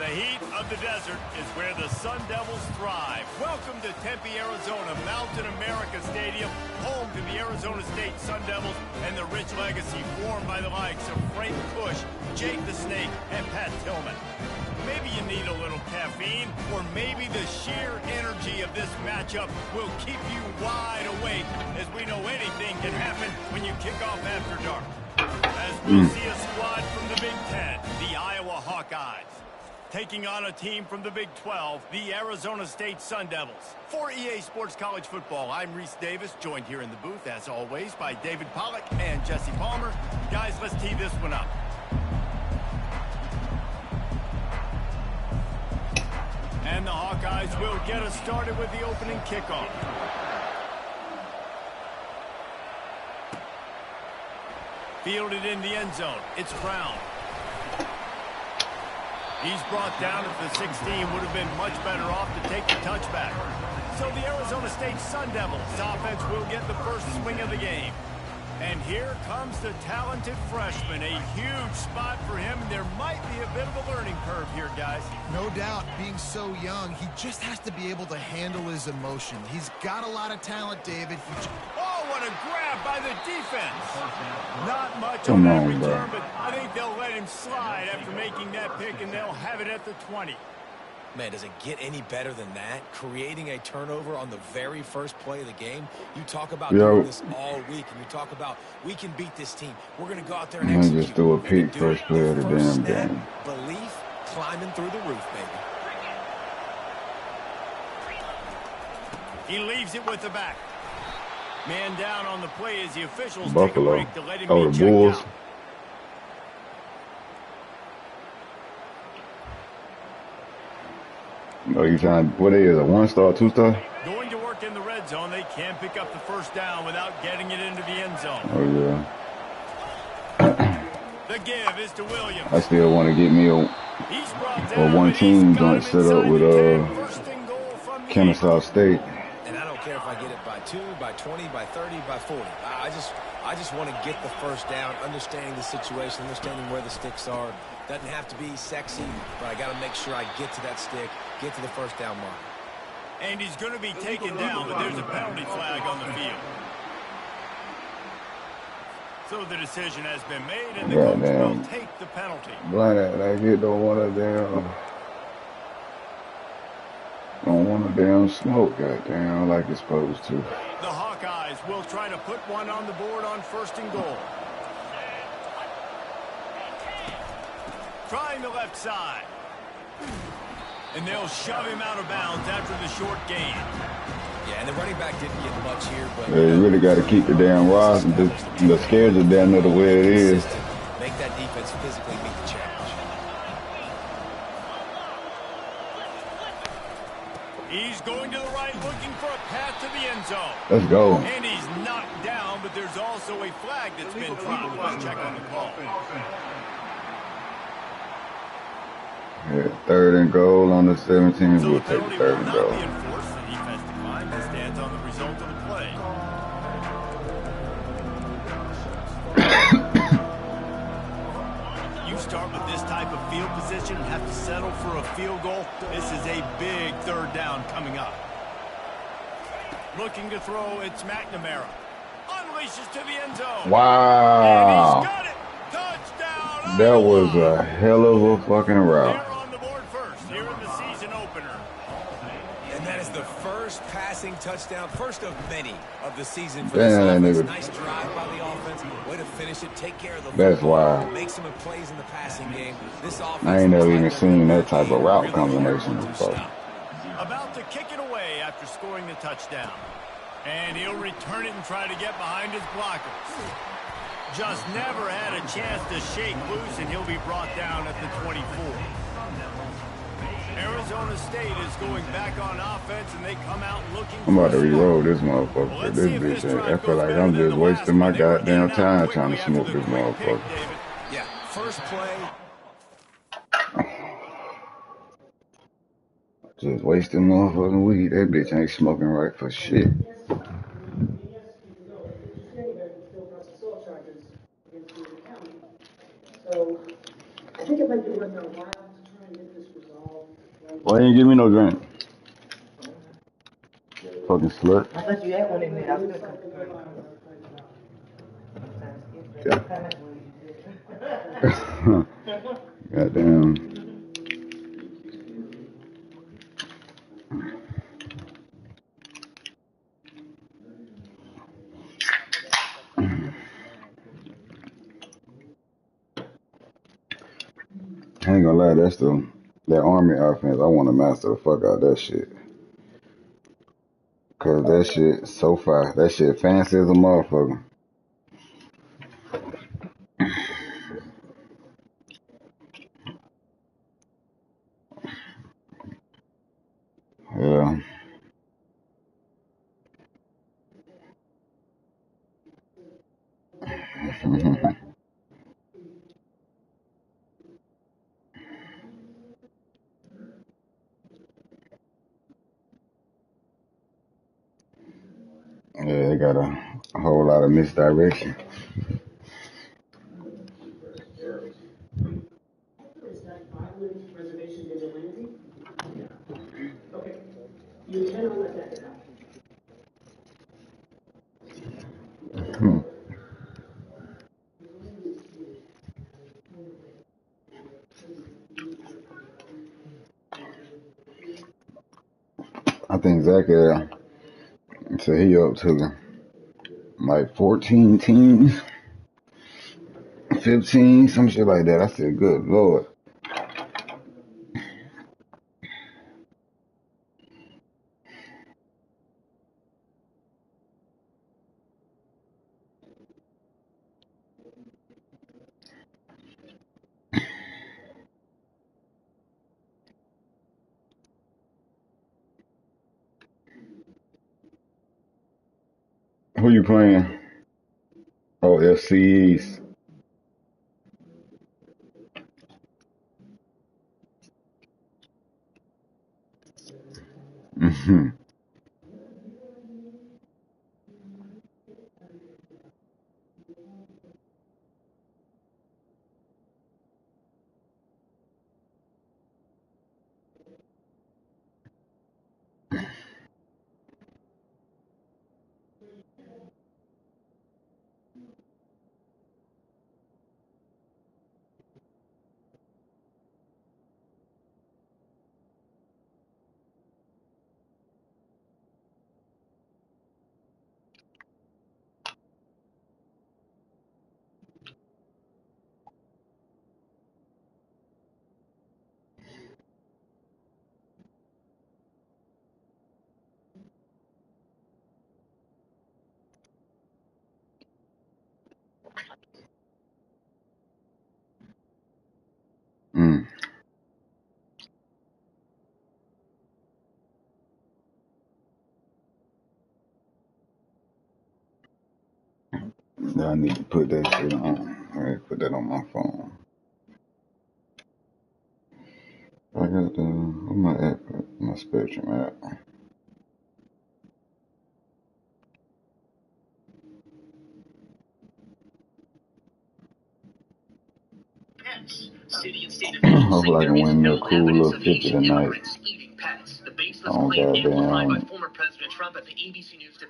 The heat of the desert is where the Sun Devils thrive. Welcome to Tempe, Arizona, Mountain America Stadium, home to the Arizona State Sun Devils and the rich legacy formed by the likes of Frank Bush, Jake the Snake, and Pat Tillman. Maybe you need a little caffeine, or maybe the sheer energy of this matchup will keep you wide awake, as we know anything can happen when you kick off after dark. As we'll see a squad from the Big Ten, the Iowa Hawkeyes, taking on a team from the Big 12, the Arizona State Sun Devils. For EA Sports College Football, I'm Reese Davis, joined here in the booth, as always, by David Pollack and Jesse Palmer. Guys, let's tee this one up. And the Hawkeyes will get us started with the opening kickoff. Fielded in the end zone. It's Brown. He's brought down at the 16. Would have been much better off to take the touchback. So the Arizona State Sun Devils offense will get the first swing of the game. And here comes the talented freshman. A huge spot for him. There might be a bit of a learning curve here, guys. No doubt, being so young, he just has to be able to handle his emotion. He's got a lot of talent, David. Oh, what a grab by the defense. Not much on that return, but I think they'll let him slide after making that pick, and they'll have it at the 20. Man, does it get any better than that? Creating a turnover on the very first play of the game. You talk about doing this all week, and you talk about, we can beat this team. We're going to go out there and execute. Just do a peek first play of the damn game. Belief climbing through the roof, baby. He leaves it with the back. Man down on the play as the officials Buffalo. take a break to let him Oh, be the checked Bulls. out. Oh, you trying? What is a 1-star, 2-star? Going to work in the red zone. They can't pick up the first down without getting it into the end zone. Oh yeah. The give is to Williams. I still want to get me a one team joint set up with Kennesaw State. And I don't care if I get it by 2, by 20, by 30, by 40. I just want to get the first down, understanding the situation, understanding where the sticks are. Doesn't have to be sexy, but I got to make sure I get to that stick, get to the first down mark. And he's going to be taken down, but there's a penalty flag on the field. So the decision has been made, and the coach will take the penalty. Blind that I get don't want to damn smoke, goddamn, like it's supposed to. The Hawkeyes will try to put one on the board on 1st and goal. Trying the left side. And they'll shove him out of bounds after the short gain. Yeah, and the running back didn't get much here, but yeah, you really got to keep the damn roster. The schedule down there the way it is. Make that defense physically meet the challenge. He's going to the right, looking for a path to the end zone. Let's go. And he's knocked down, but there's also a flag that's been dropped. Let's check on the call. Yeah, 3rd and goal on the 17. So we'll take the 3rd and goal. The defense declined and stands on the result of the play. You start with this type of field position and have to settle for a field goal. This is a big 3rd down coming up. Looking to throw, it's McNamara. Unleashes to the end zone. Wow. And he's got it. Touchdown. That was a hell of a fucking route. Passing touchdown, first of many of the season for this offense. Nice drive by the offense. Way to finish it. Take care of the That's wild. Make some plays in the passing game. This offense, I ain't never even seen that type of route combination before. About to kick it away after scoring the touchdown. And he'll return it and try to get behind his blockers. Just never had a chance to shake loose, and he'll be brought down at the 24. Arizona State is going back on offense, and they come out looking. I'm about to re-roll this motherfucker. Well, this bitch, I feel like I'm just wasting my goddamn time trying to smoke this motherfucker. Yeah, first play. Just wasting motherfucking weed. That bitch ain't smoking right for shit. So I think it might be worth our while to try and get this resolved. Why you ain't give me no drink? Fucking slut. I thought you had one in there. I was gonna come to Goddamn. I ain't gonna lie, that army offense. I want to master the fuck out of that shit. Cause that shit so far, that shit fancy as a motherfucker. Yeah. Yeah, they got a whole lot of misdirection. Is that island reservation in Unlv? Okay. You cannot let that down. Hmm. I think Zach said he up to like 14 teams, 15, some shit like that. I said, good lord. Who you playing? Oh, FCEs. Mm-hmm. Mm. Yeah, I need to put that shit on. I gotta put that on my phone. I got where my app at? My Spectrum app. Hopefully I can win me a cool little 50 tonight. On goddamn.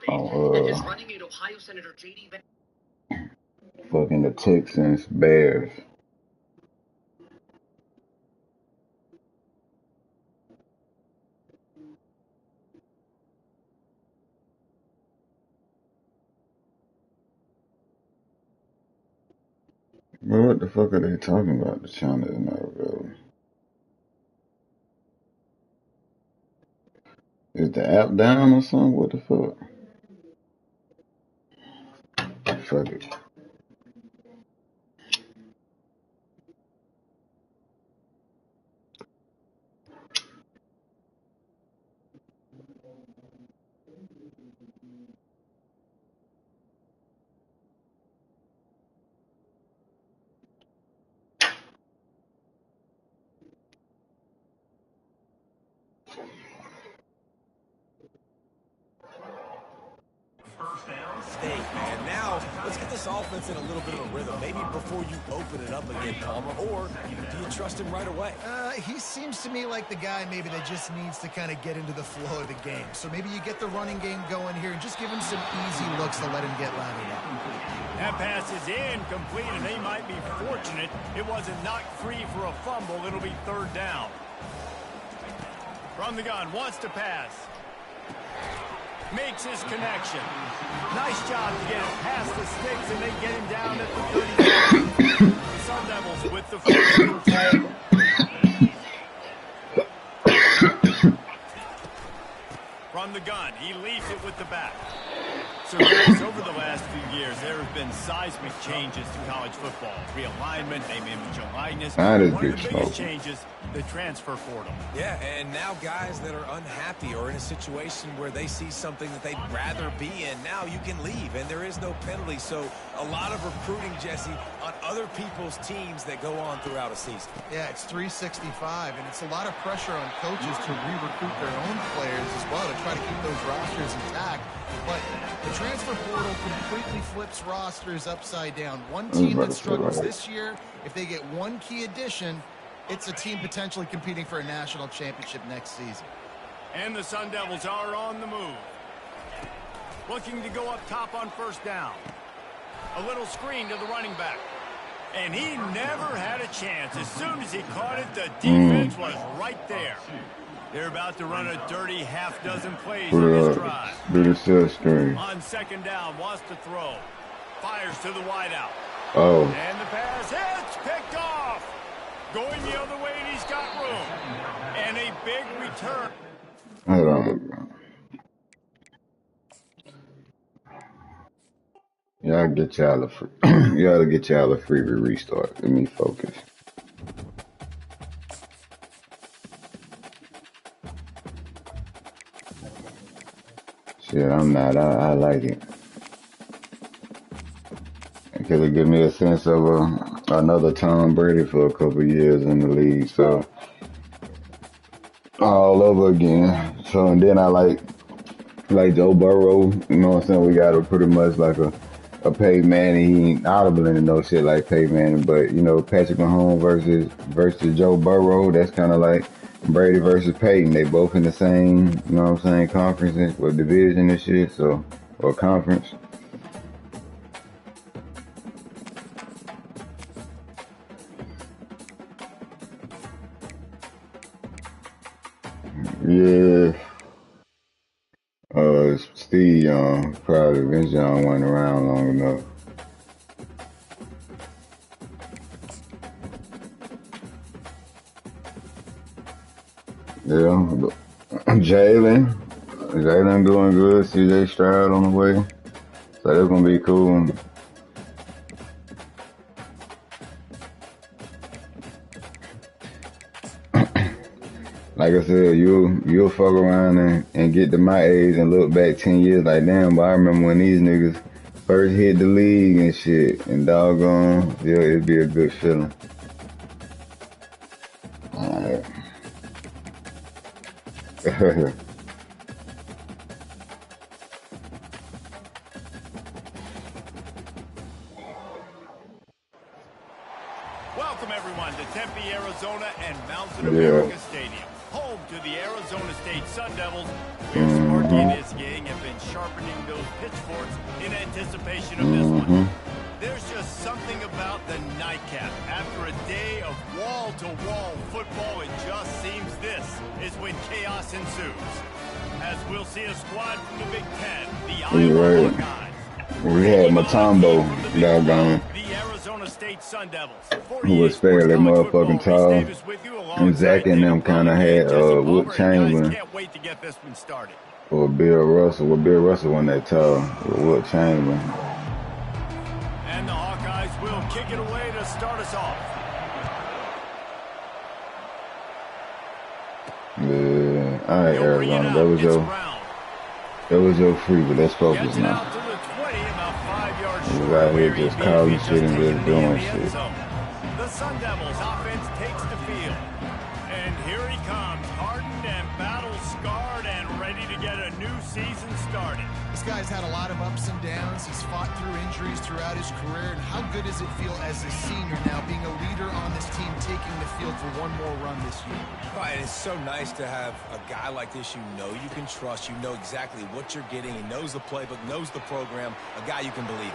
On fucking the Texans Bears. But what the fuck are they talking about? The channel is not available. Is the app down or something? What the fuck? Fuck it. Steak, man. Now, let's get this offense in a little bit of a rhythm. Maybe before you open it up again, Palmer, or do you trust him right away? He seems to me like the guy maybe that just needs to kind of get into the flow of the game. So maybe you get the running game going here and just give him some easy looks to let him get lathered up. That pass is incomplete, and they might be fortunate it wasn't knocked free for a fumble. It'll be third down. From the gun, wants to pass. Makes his connection. Nice job to get it past the sticks, and they get him down at the 35. The Sun Devils with the first and 10. From the gun, he leaves it with the back. So guys, over the last few years, there have been seismic changes to college football. Realignment, name, image, and likeness. That is One of big the biggest smoke. changes, the transfer portal. Yeah, and now guys that are unhappy or in a situation where they see something that they'd rather be in, now you can leave, and there is no penalty. So a lot of recruiting, Jesse, on other people's teams that go on throughout a season. Yeah, it's 365, and it's a lot of pressure on coaches to re-recruit their own players as well to try to keep those rosters intact. But the transfer portal completely flips rosters upside down. One team that struggles this year, if they get one key addition, it's a team potentially competing for a national championship next season. And the Sun Devils are on the move. Looking to go up top on first down. A little screen to the running back. And he never had a chance. As soon as he caught it, the defense was right there. They're about to run a dirty half-dozen plays on this drive. Do the silk screen. On second down, wants to throw. Fires to the wideout. Oh. And the pass hits, picked off. Going the other way, and he's got room. And a big return. Hold on. Y'all get y'all a free. Y'all get y'all a free restart. Let me focus. Shit, I'm not. I like it. Because it give me a sense of another Tom Brady for a couple years in the league. So, all over again. So, and then I like Joe Burrow. You know what I'm saying? We got a pretty much like a Peyton Manning. He ain't audible into no shit like Peyton Manning. But, you know, Patrick Mahomes versus Joe Burrow, that's kind of like Brady versus Peyton. They both in the same, you know what I'm saying, conference or division and shit, so, or conference. Yeah. Steve Young, probably Vince Young went around long enough. Yeah, Jalen doing good. CJ Stroud on the way, so that's gonna be cool. Like I said, you'll fuck around and get to my age and look back 10 years like, damn, but I remember when these niggas first hit the league and shit, and doggone, yeah, it'd be a good feeling. Alright. Welcome, everyone, to Tempe, Arizona and Mountain America Stadium, home to the Arizona State Sun Devils. Where Sparky and his gang have been sharpening those pitchforks in anticipation of this one. There's just something about the nightcap. After a day of wall-to-wall football, it just seems this is when chaos ensues. As we'll see a squad from the Big Ten, the Iowa Hawkeyes. We had Matumbo, doggone, The Arizona State Sun Devils. who was fairly motherfucking tall. And Zach and them kind of had Wilt Chamberlain Can't wait to get this one started. or Bill Russell. Well, Bill Russell wasn't that tall. With Wilt Chamberlain. And the Hawkeyes will kick it away to start us off. Yeah, all right, Arizona. That was your free, but let's focus now. We out here just calling shit and just doing shit. The Sun Devils offense takes the field. And here he comes, hardened and battle-scarred and ready to get a new season started. It's guy's had a lot of ups and downs. He's fought through injuries throughout his career. And how good does it feel as a senior now, being a leader on this team, taking the field for one more run this year? Right, it's so nice to have a guy like this you know you can trust. You know exactly what you're getting. He knows the playbook, knows the program, a guy you can believe in.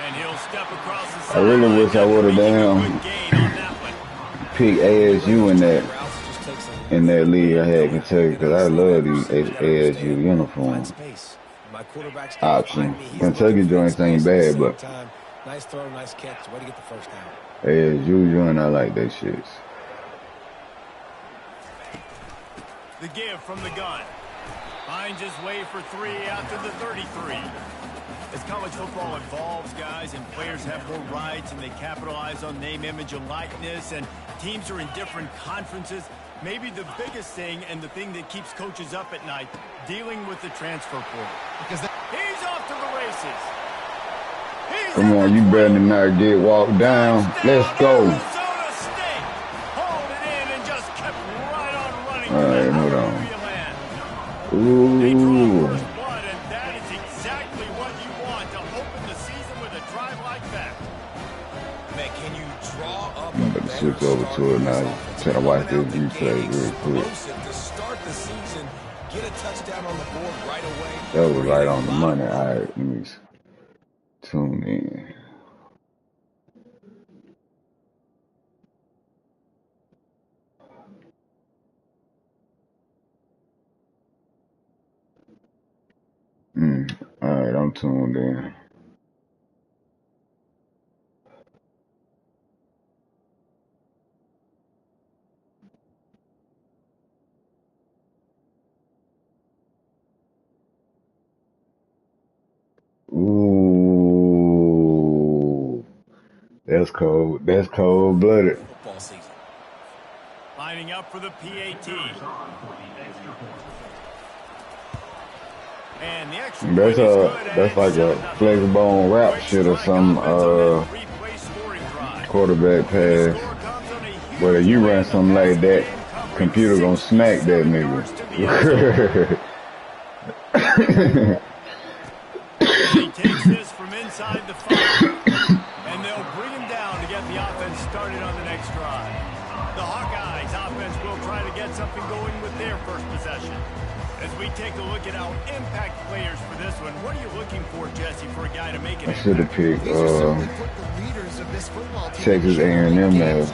And he'll step across the I really sideline. wish I would have picked ASU in that league I had Kentucky, because I love these ASU uniforms. Option. Kentucky joints ain't bad, but nice throw, nice catch. Way to get the first down. ASU joint, I like that shit. The give from the gun. Finds his way for 3 after the 33. As college football evolves, guys, and players have more rights and they capitalize on name, image, and likeness, and teams are in different conferences, maybe the biggest thing and the thing that keeps coaches up at night, dealing with the transfer portal. Because he's off to the races. Come on, you better not get walked down. Let's go. Arizona State. Hold it in and just kept right on running. All right, hold on. Ooh. They draw Ooh. first blood, and that is exactly what you want to open the season with a drive like that. Man, can you draw up I'm about to switch over to it now. Try to watch this replay real quick. To start the season, get a touchdown on the board right away. That was right on the money. All right, let me tune in. All right, I'm tuned in. Ooh, that's cold. That's cold-blooded. Football season. Lining up for the PAT. And the extra That's like a flex bone rap shit or some quarterback pass. But if you run something like that, computer gonna smack that nigga. He takes this from inside the 5, and they'll bring him down to get the offense started on the next drive. The Hawkeyes offense will try to get something going with their first possession. As we take a look at our impact players for this one, what are you looking for, Jesse, for a guy to make it? I should have picked Texas A&M as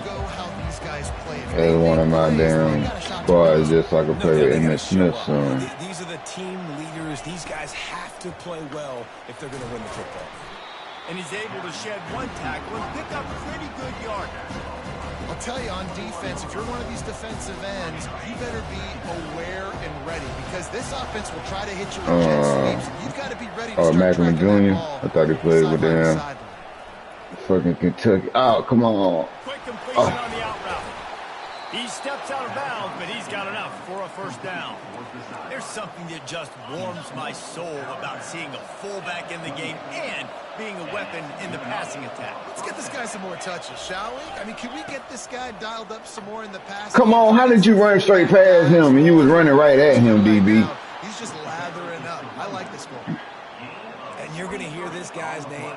one of my damn squads, just so I could play with Emmitt Smith soon. These are the team leaders. These guys have to play well if they're going to win the football. And he's able to shed one tackle and pick up pretty good yardage. I'll tell you, on defense, if you're one of these defensive ends, you better be aware and ready, because this offense will try to hit you with jet sweeps. You've got to be ready to start Macklin tracking Jr. that ball I thought he played with them. Fucking Kentucky. Oh, come on. Quick completion on the out route. He steps out of bounds, but he's got enough for a first down. There's something that just warms my soul about seeing a fullback in the game and being a weapon in the passing attack. Let's get this guy some more touches, shall we? I mean, can we get this guy dialed up some more in the pass? Come on, how did you run straight past him and you was running right at him, DB? He's just lathering up. I like this goal. And you're going to hear this guy's name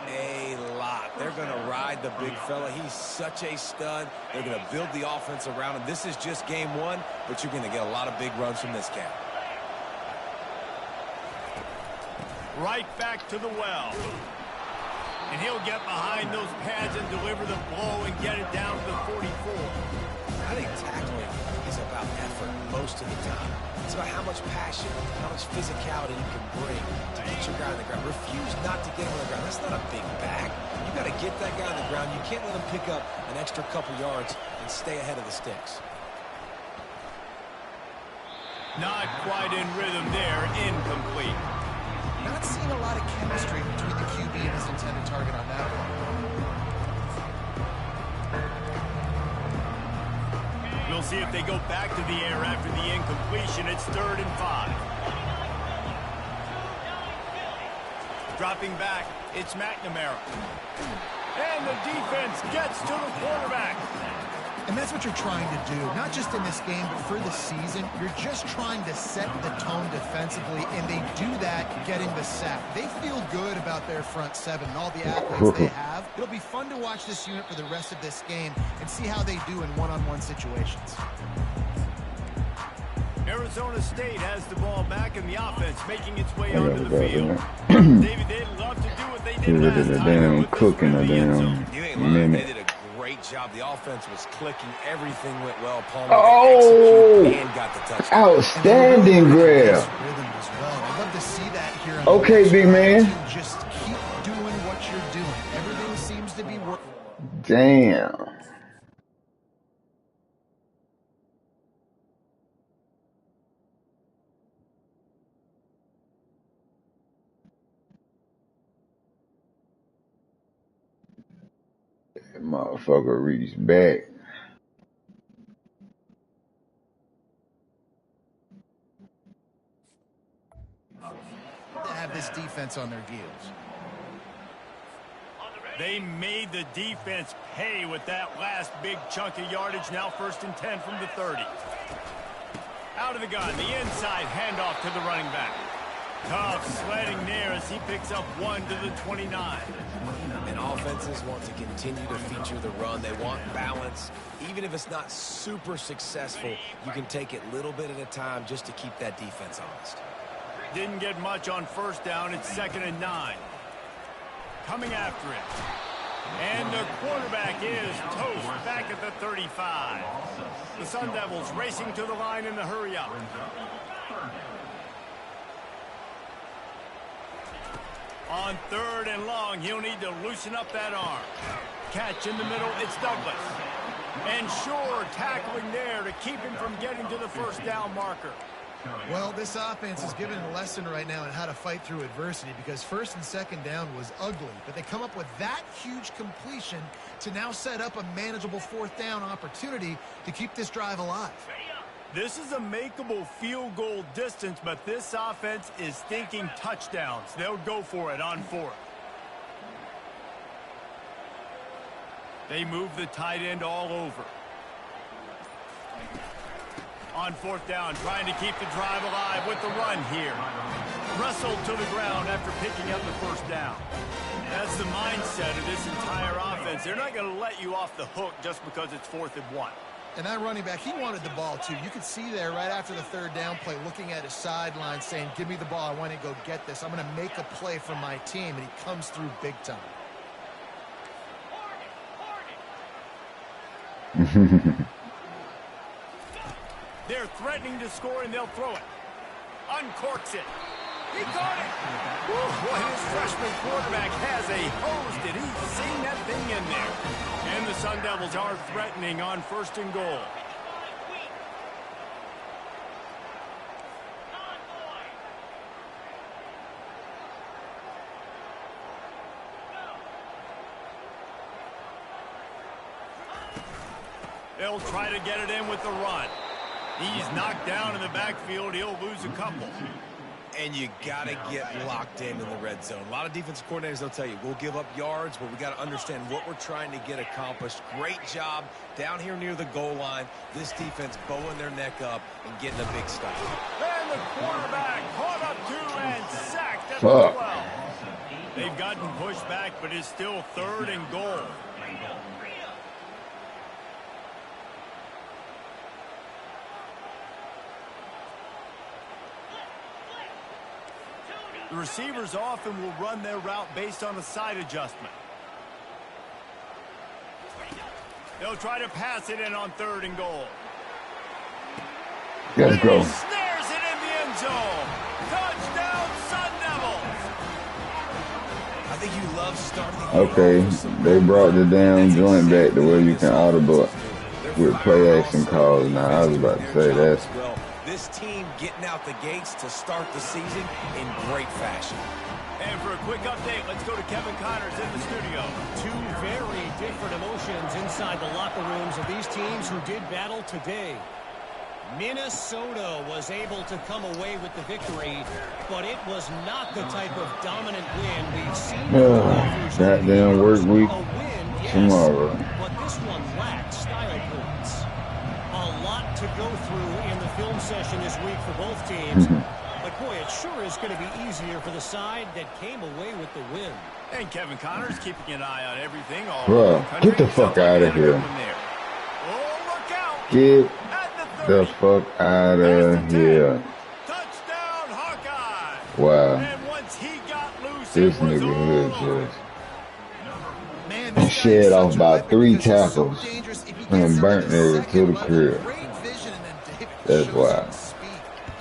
a lot. They're going to ride the big fella. He's such a stud. They're going to build the offense around him. This is just game one, but you're going to get a lot of big runs from this cat. Right back to the well. And he'll get behind those pads and deliver the blow and get it down to the 44. I think tackling is about effort most of the time. It's about how much passion, how much physicality you can bring to get your guy on the ground. Refuse not to get him on the ground. That's not a big back. You got to get that guy on the ground. You can't let him pick up an extra couple yards and stay ahead of the sticks. Not quite in rhythm there. Incomplete. Not seeing a lot of chemistry between the QB and his intended target on that one. We'll see if they go back to the air after the incompletion. It's 3rd and 5. Dropping back, it's McNamara. And the defense gets to the quarterback. And that's what you're trying to do, not just in this game, but for the season. You're just trying to set the tone defensively, and they do that getting the sack. They feel good about their front seven and all the athletes they have. It'll be fun to watch this unit for the rest of this game and see how they do in one-on-one situations. Arizona State has the ball back in the offense, making its way onto the field. David, they'd love to do what they did last time. With cooking the damn You ain't lying. They minute. did a great job. The offense was clicking. Everything went well. Palmer Oh! executed and got the touchdown. Outstanding grab. Rhythm as well. I'd love to see that here. On Okay, the big man. Just keep doing what you're doing. Everything seems to be working. Damn. That motherfucker reached back. To have this defense on their heels. They made the defense pay with that last big chunk of yardage. Now 1st and 10 from the 30. Out of the gun, the inside handoff to the running back. Tough sledding there as he picks up 1 to the 29. And offenses want to continue to feature the run. They want balance. Even if it's not super successful, you can take it little bit at a time just to keep that defense honest. Didn't get much on 1st down. It's 2nd and 9. Coming after it. And the quarterback is toast back at the 35. The Sun Devils racing to the line in the hurry up. On 3rd and long, he'll need to loosen up that arm. Catch in the middle, it's Douglas. And Shore tackling there to keep him from getting to the 1st down marker. Well, this offense is giving a lesson right now on how to fight through adversity, because 1st and 2nd down was ugly, but they come up with that huge completion to now set up a manageable 4th down opportunity to keep this drive alive. This is a makeable field goal distance, but this offense is thinking touchdowns. They'll go for it on 4th. They move the tight end all over. On 4th down, trying to keep the drive alive with the run here. Wrestled to the ground after picking up the 1st down. That's the mindset of this entire offense. They're not going to let you off the hook just because it's 4th and 1. And that running back, he wanted the ball too. You could see there right after the 3rd down play, looking at his sideline saying, give me the ball, I want to go get this. I'm going to make a play for my team, and he comes through big time. They're threatening to score, and they'll throw it. Uncorks it. He caught it. Boy, his freshman quarterback has a hose. Did he sing that thing in there? And the Sun Devils are threatening on 1st and goal. They'll try to get it in with the run. He's knocked down in the backfield. He'll lose a couple. And you got to get locked in the red zone. A lot of defensive coordinators, they'll tell you, we'll give up yards, but we got to understand what we're trying to get accomplished. Great job down here near the goal line. This defense bowing their neck up and getting a big stop. And the quarterback caught up to and sacked at the 12. They've gotten pushed back, but it's still 3rd and goal. The receivers often will run their route based on a side adjustment. They'll try to pass it in on 3rd and goal. Let's go. He snares it in the end zone. Touchdown, Sun Devils. I think you love starting. Okay, they brought the damn joint back to where you can audible with play action calls. Now, I was about to say that's... Well, this team getting out the gates to start the season in great fashion. And for a quick update, let's go to Kevin Connors in the studio. Two very different emotions inside the locker rooms of these teams who did battle today. Minnesota was able to come away with the victory, but it was not the type of dominant win we've seen. Goddamn work week A win, yes, tomorrow. but this one lacked style points. session this week for both teams. But, boy, it sure is going to be easier for the side that came away with the win. And Kevin Connors keeping an eye on everything all Bro, over the country. get the fuck out of here. Oh, look out. Get At the 30. fuck out of here. Touchdown, Hawkeye. Wow. And once he got loose, This it was nigga all hood over. just Man, this guy shed is off such a about weapon 3 because he's so tackles dangerous. If he and gets burnt up to niggas to second the level, crib. great vision, and then David That's shows why. him speed.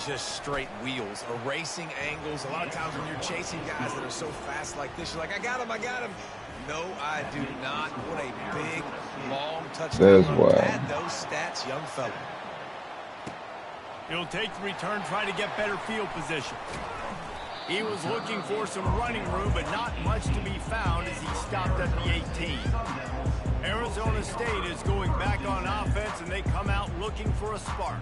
Just straight wheels, erasing angles. A lot of times when you're chasing guys that are so fast like this, you're like, I got him, I got him. No, I do not. What a big, long touchdown. That's why. Add those stats, young fella. He'll take the return, try to get better field position. He was looking for some running room, but not much to be found as he stopped at the 18. Arizona State is going back on offense, and they come out looking for a spark.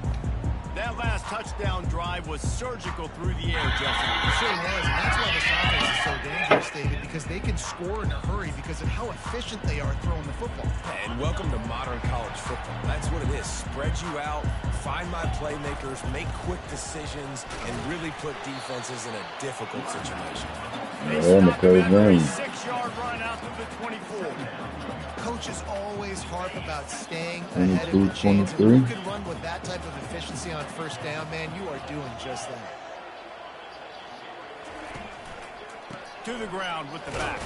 That last touchdown drive was surgical through the air, Jesse. It sure was, and that's why this offense is so dangerous, David, because they can score in a hurry because of how efficient they are throwing the football. And welcome to modern college football. That's what it is. Spread you out, find my playmakers, make quick decisions, and really put defenses in a difficult situation. They Yeah, stopped him McCoy's after a running. 6-yard run out to the 24. Coaches always harp about staying 22, ahead of the chains. And when 23. you can run with that type of efficiency on first down, man, you are doing just that. To the ground with the back.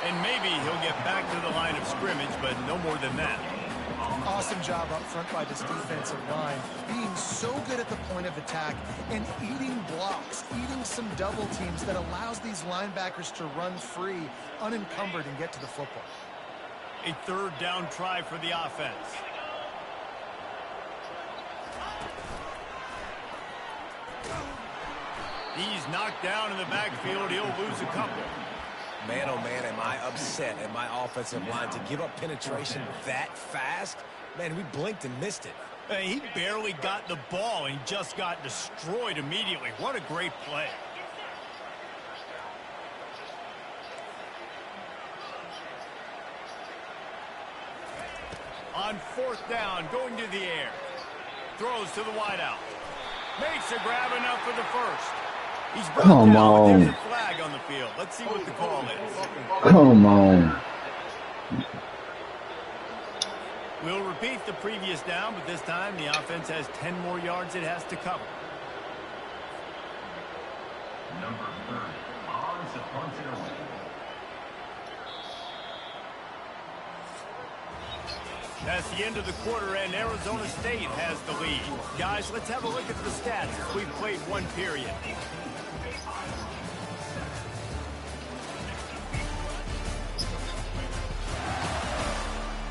And maybe he'll get back to the line of scrimmage, but no more than that. Awesome job up front by this defensive line, being so good at the point of attack and eating blocks, eating some double teams that allows these linebackers to run free, unencumbered, and get to the football. A third down try for the offense. He's knocked down in the backfield. He'll lose a couple. Man, oh man, am I upset at my offensive line to give up penetration that fast? Man, we blinked and missed it. Hey, he barely got the ball and just got destroyed immediately. What a great play. On fourth down, going to the air. Throws to the wideout. Makes a grab enough for the first. He's brought Come down, but on. there's a flag on the field. Let's see what the call is. Come on. We'll repeat the previous down, but this time the offense has 10 more yards it has to cover. Number 30, on to punt it away. That's the end of the quarter, and Arizona State has the lead. Guys, let's have a look at the stats as we've played one period.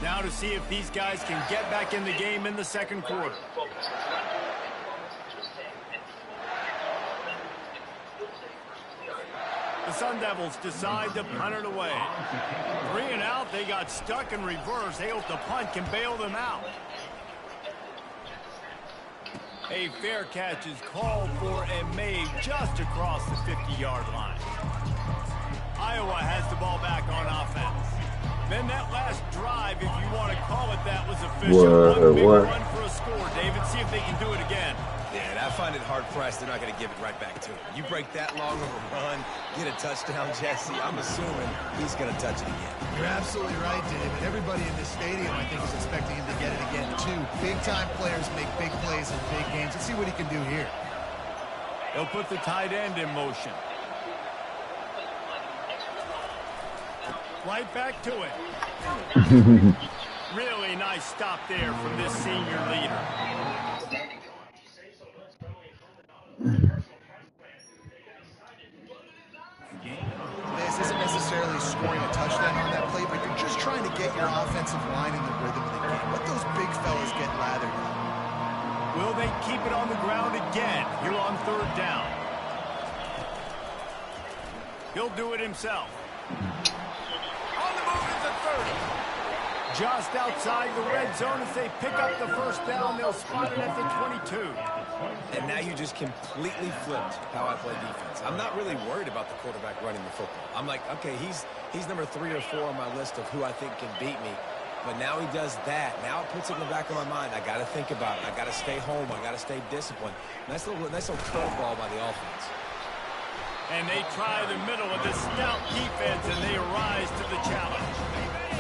Now to see if these guys can get back in the game in the second quarter. The Sun Devils decide to punt it away. 3 and out, they got stuck in reverse. They hope the punt can bail them out. A fair catch is called for and made just across the 50-yard line. Iowa has the ball back on offense. Then that last drive, if you want to call it that, was official. One big run for a score, David. See if they can do it again. Yeah, and I find it hard-pressed they're not going to give it right back to him. You break that long of a run, get a touchdown, Jesse, I'm assuming he's going to touch it again. You're absolutely right, David. Everybody in this stadium, I think, is expecting him to get it again, too. Big-time players make big plays in big games. Let's see what he can do here. They'll put the tight end in motion. Right back to it. Really nice stop there from this senior leader. This isn't necessarily scoring a touchdown on that play, but you're just trying to get your offensive line in the rhythm of the game. Let those big fellas get lathered up. Will they keep it on the ground again here on third down? He'll do it himself. On the move at the 30. Just outside the red zone as they pick up the first down. They'll spot it at the 22. And now you just completely flipped how I play defense. I'm not really worried about the quarterback running the football. I'm like, okay, he's number 3 or 4 on my list of who I think can beat me. But now he does that. Now it puts it in the back of my mind. I got to think about it. I got to stay home. I got to stay disciplined. Nice little curveball by the offense. And they try the middle of this stout defense, and they rise to the challenge.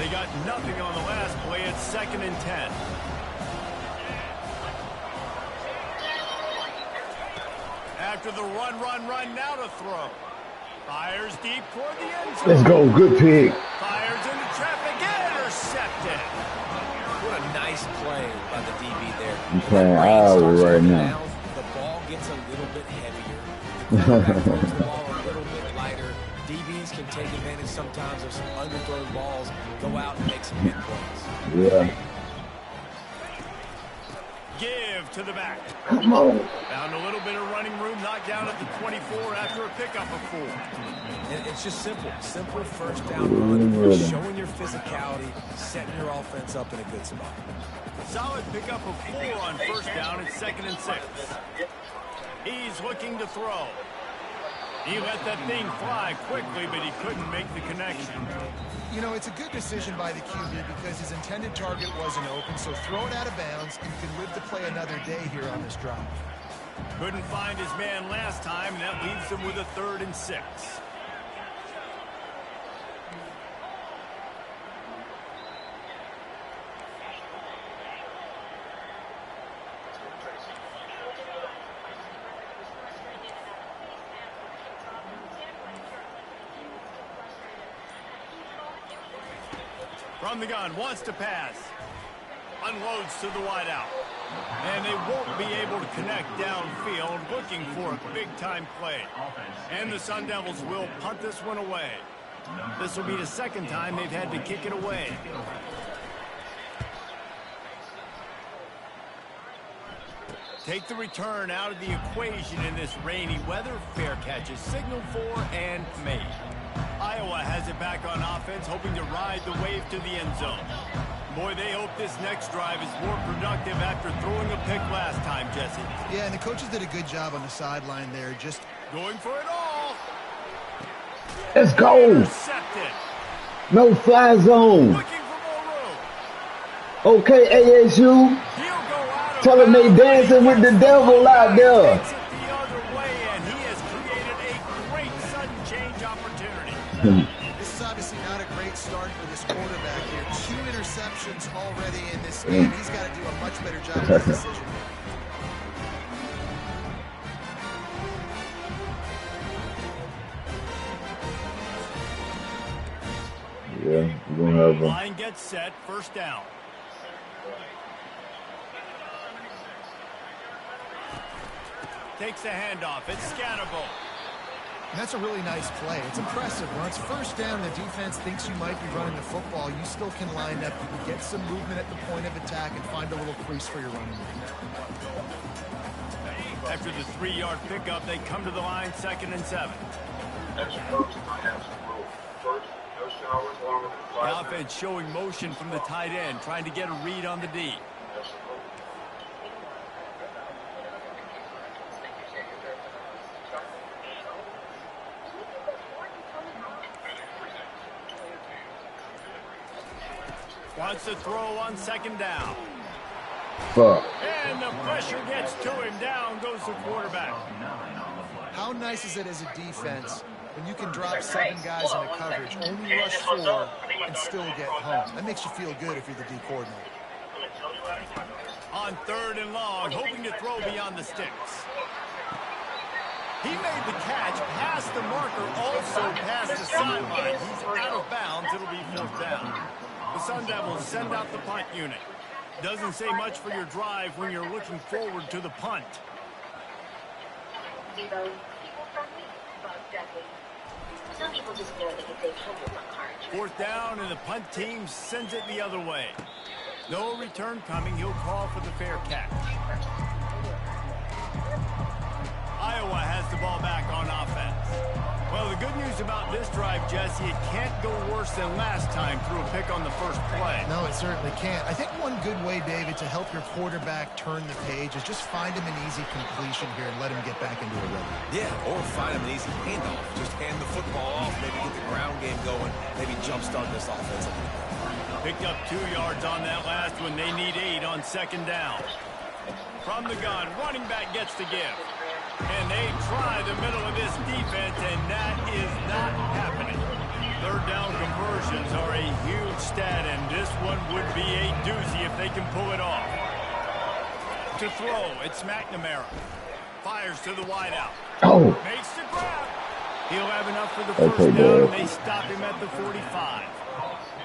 They got nothing on the last play. It's 2nd and 10. After the run, now to throw. Fires deep toward the end zone. Let's go. Good pick. Fires into traffic. Intercepted. What a nice play by the DB there. I'm playing Iowa right now. The ball gets a little bit heavier. The ball a little bit lighter. DBs can take advantage sometimes of some underthrown balls. Go out and make some big plays. Yeah. Give to the back. Come on. Found a little bit of running room, knocked down at the 24 after a pickup of 4. And it's just simple. Simple first down run, showing your physicality, setting your offense up in a good spot. Solid pickup of 4 on first down. It's 2nd and 6. He's looking to throw. He let that thing fly quickly, but he couldn't make the connection. You know, it's a good decision by the QB because his intended target wasn't open, so throw it out of bounds, and you can live to play another day here on this drive. Couldn't find his man last time, and that leaves him with a 3rd and 6. From the gun, wants to pass. Unloads to the wideout. And they won't be able to connect downfield, looking for a big-time play. And the Sun Devils will punt this one away. This will be the 2nd time they've had to kick it away. Take the return out of the equation in this rainy weather. Fair catch is signaled for and made. Iowa has it back on offense, hoping to ride the wave to the end zone. Boy, they hope this next drive is more productive after throwing a pick last time, Jesse. Yeah, and the coaches did a good job on the sideline there, just going for it all. Let's go. Intercepted. No fly zone. Looking for more room. Okay, ASU. He'll go out of Tell them they dancing with the devil out there. Takes it the other way, and he has created a great sudden change opportunity. this is obviously not a great start for this quarterback here. 2 interceptions already in this game. He's got to do a much better job with his decision. Yeah, we're gonna have Line gets set, 1st down. Takes a handoff. It's Scatterable. And that's a really nice play. It's impressive. When it's 1st down, the defense thinks you might be running the football. You still can line up. You can get some movement at the point of attack and find a little crease for your running game. After the 3-yard pickup, they come to the line, 2nd and 7. The offense showing motion from the tight end, trying to get a read on the D. Wants to throw on 2nd down. fuck. And the pressure gets to him. Down goes the quarterback. How nice is it as a defense when you can drop 7 guys in a coverage, only rush 4, and still get home? That makes you feel good if you're the D coordinator. On 3rd and long, hoping to throw beyond the sticks. He made the catch, past the marker, also past the sideline. He's out of bounds. It'll be 4th down. The Sun Devils send out the punt unit. Doesn't say much for your drive when you're looking forward to the punt. Some people just know they can save hundreds on car insurance. 4th down, and the punt team sends it the other way. No return coming. He'll call for the fair catch. Iowa has the ball back on offense. Well, the good news about this drive, Jesse, it can't go worse than last time through a pick on the first play. No, it certainly can't. I think one good way, David, to help your quarterback turn the page is just find him an easy completion here and let him get back into a rhythm. Yeah, or find him an easy handoff. Just hand the football off, maybe get the ground game going, maybe jumpstart this offense a little bit. Picked up 2 yards on that last one. They need 8 on second down. From the gun, running back gets the give. And they try the middle of this defense, and that is not happening. Third down conversions are a huge stat, and this one would be a doozy if they can pull it off. To throw, it's McNamara. Fires to the wideout. Oh. Makes the grab. He'll have enough for the first down, and they stop him at the 45.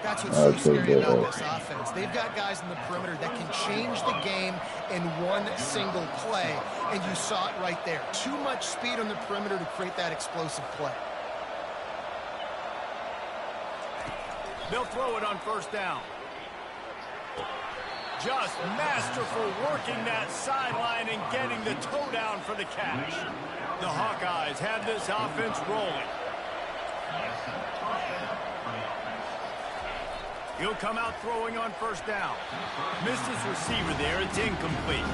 That's what's so scary about this offense. They've got guys in the perimeter that can change the game in one single play, and you saw it right there. Too much speed on the perimeter to create that explosive play. They'll throw it on first down. Just masterful working that sideline and getting the toe down for the catch. The Hawkeyes have this offense rolling. He'll come out throwing on first down. Missed his receiver there. It's incomplete.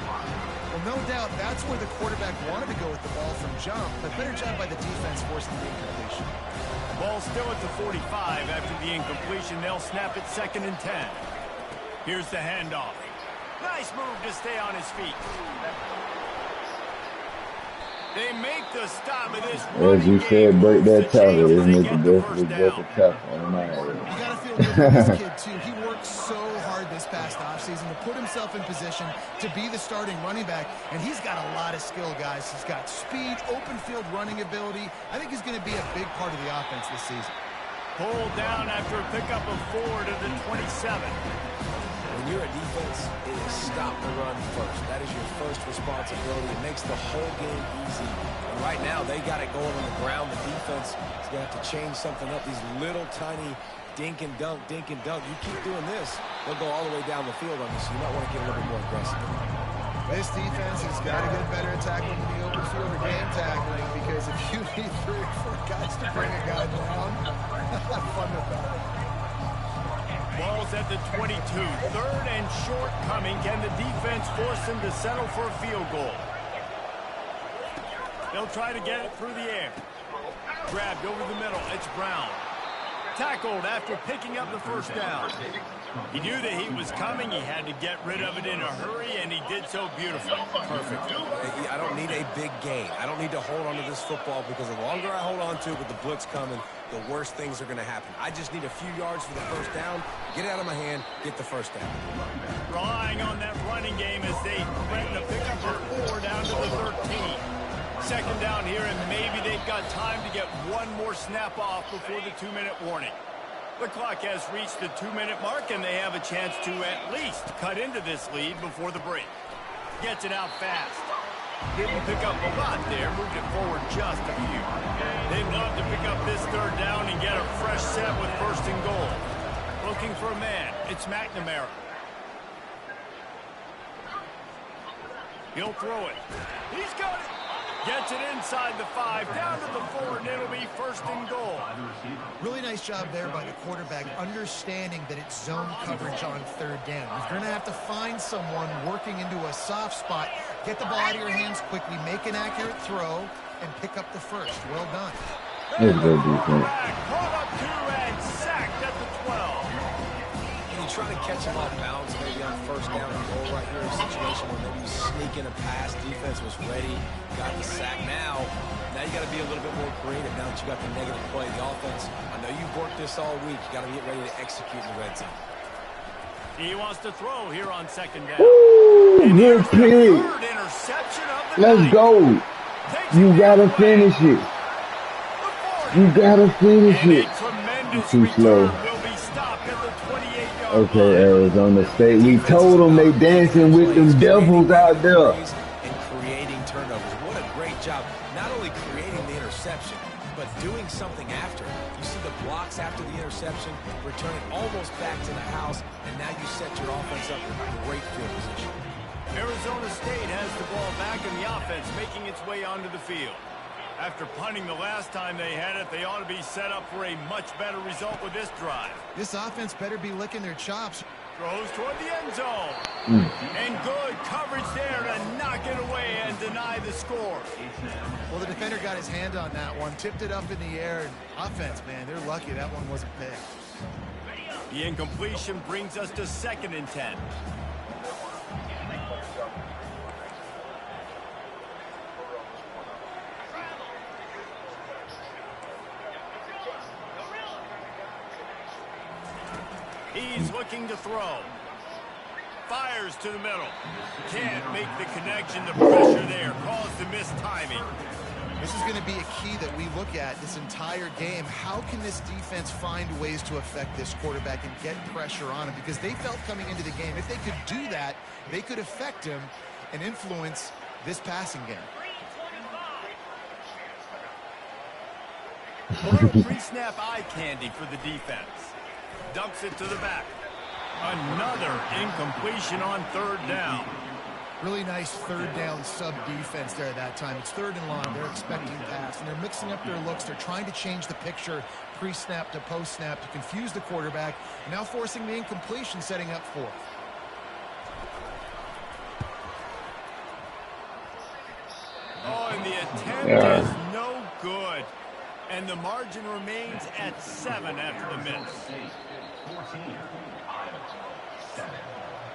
Well, no doubt that's where the quarterback wanted to go with the ball from jump, but better job by the defense forcing the incompletion. Ball still at the 45 after the incompletion. They'll snap it 2nd and 10. Here's the handoff. Nice move to stay on his feet. They make the stop of this. As you said, break that tackle. This nigga definitely broke a tackle on my head. You got to feel good for this kid, too. He worked so hard this past offseason to put himself in position to be the starting running back, and he's got a lot of skill, guys. He's got speed, open field running ability. I think he's going to be a big part of the offense this season. Pulled down after a pickup of 4 to the 27. When you're a defense, it is stop the run first. That is your first responsibility. It makes the whole game easy. And right now, they got it going on the ground. The defense is going to have to change something up. These little tiny dink and dunk, dink and dunk. You keep doing this, they'll go all the way down the field on you, so you might want to get a little bit more aggressive. This defense has got to get better at tackling in the open field or game tackling, because if you need 3 or 4 guys to bring a guy down, have fun with that. Ball's at the 22. 3rd and short coming. Can the defense force them to settle for a field goal? They'll try to get it through the air. Grabbed over the middle. It's Brown. Tackled after picking up the first down. He knew that he was coming. He had to get rid of it in a hurry, and he did so beautifully. Perfect. I don't need a big gain. I don't need to hold on to this football, because the longer I hold on to it with the blitz coming, the worse things are going to happen. I just need a few yards for the first down, get it out of my hand, get the first down. Relying on that running game as they threaten to pick up a 4 down to the 13. Second down here, and maybe they've got time to get one more snap off before the 2-minute warning. The clock has reached the 2-minute mark, and they have a chance to at least cut into this lead before the break. Gets it out fast. Didn't pick up a lot there, moved it forward just a few. They'd love to pick up this 3rd down and get a fresh set with 1st and goal. Looking for a man. It's McNamara. He'll throw it. He's got it. Gets it inside the 5, down to the 4, and it'll be 1st and goal. Really nice job there by the quarterback, understanding that it's zone coverage on 3rd down. If you're going to have to find someone working into a soft spot, get the ball out of your hands quickly, make an accurate throw, and pick up the first. Well done. That's good defense. Caught up 2 and sacked at the 12. Can you try to catch him off balance maybe on 1st down and goal right here? A situation where maybe you sneak in a pass, defense was ready, got the sack. Now you got to be a little bit more creative now that you got the negative play. The offense, I know you've worked this all week. You got to get ready to execute in the red zone. He wants to throw here on 2nd down. Ooh, good pick. Let's go. You got to finish it. You got to finish it. Too slow. Okay, Arizona State. We told them they dancing with them devils out there. And creating turnovers. What a great job. Not only creating the interception, but doing something after. You see the blocks after the interception, return it almost back to the house, and now you set your offense up in great field position. Arizona State has the ball back in the offense, making its way onto the field. After punting the last time they had it, they ought to be set up for a much better result with this drive. This offense better be licking their chops. Throws toward the end zone. And good coverage there to knock it away and deny the score. Well, the defender got his hand on that one, tipped it up in the air. And offense, man, they're lucky that one wasn't picked. The incompletion brings us to 2nd and 10. He's looking to throw. Fires to the middle. Can't make the connection. The pressure there caused the missed timing. This is going to be a key that we look at this entire game. How can this defense find ways to affect this quarterback and get pressure on him? Because they felt coming into the game, if they could do that, they could affect him and influence this passing game. A little pre-snap eye candy for the defense. Dumps it to the back. Another incompletion on 3rd down. Really nice 3rd down sub-defense there that time. It's 3rd and long. They're expecting pass, and they're mixing up their looks. They're trying to change the picture pre-snap to post-snap to confuse the quarterback, now forcing the incompletion, setting up 4th. Oh, and the attempt is no good. And the margin remains at 7 after the miss. 14, Iowa, 7.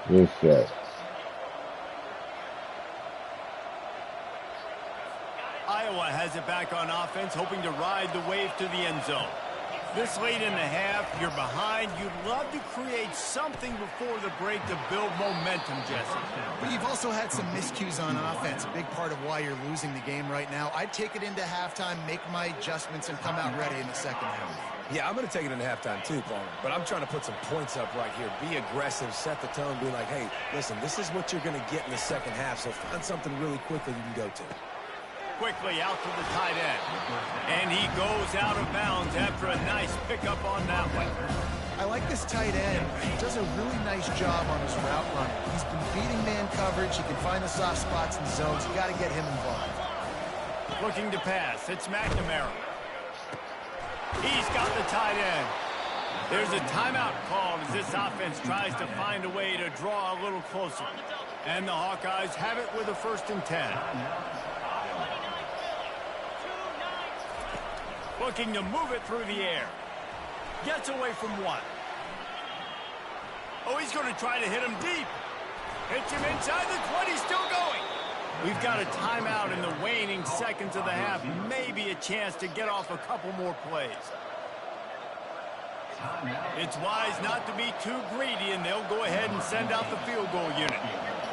Good shot. Iowa has it back on offense, hoping to ride the wave to the end zone. This late in the half, you're behind. You'd love to create something before the break to build momentum, Jesse. But you've also had some miscues on offense, a big part of why you're losing the game right now. I'd take it into halftime, make my adjustments, and come out ready in the 2nd half. Yeah, I'm going to take it into halftime too, Paul. But I'm trying to put some points up right here. Be aggressive, set the tone, be like, hey, listen, this is what you're going to get in the 2nd half, so find something really quickly you can go to. Quickly out to the tight end. And he goes out of bounds after a nice pickup on that one. I like this tight end. He does a really nice job on his route running. He's been beating man coverage. He can find the soft spots and zones. You got to get him involved. Looking to pass. It's McNamara. He's got the tight end. There's a timeout called as this offense tries to find a way to draw a little closer. And the Hawkeyes have it with a 1st and 10. Looking to move it through the air. Gets away from 1. Oh, he's going to try to hit him deep. Hits him inside the 20, still going. We've got a timeout in the waning seconds of the half. Maybe a chance to get off a couple more plays. It's wise not to be too greedy, and they'll go ahead and send out the field goal unit.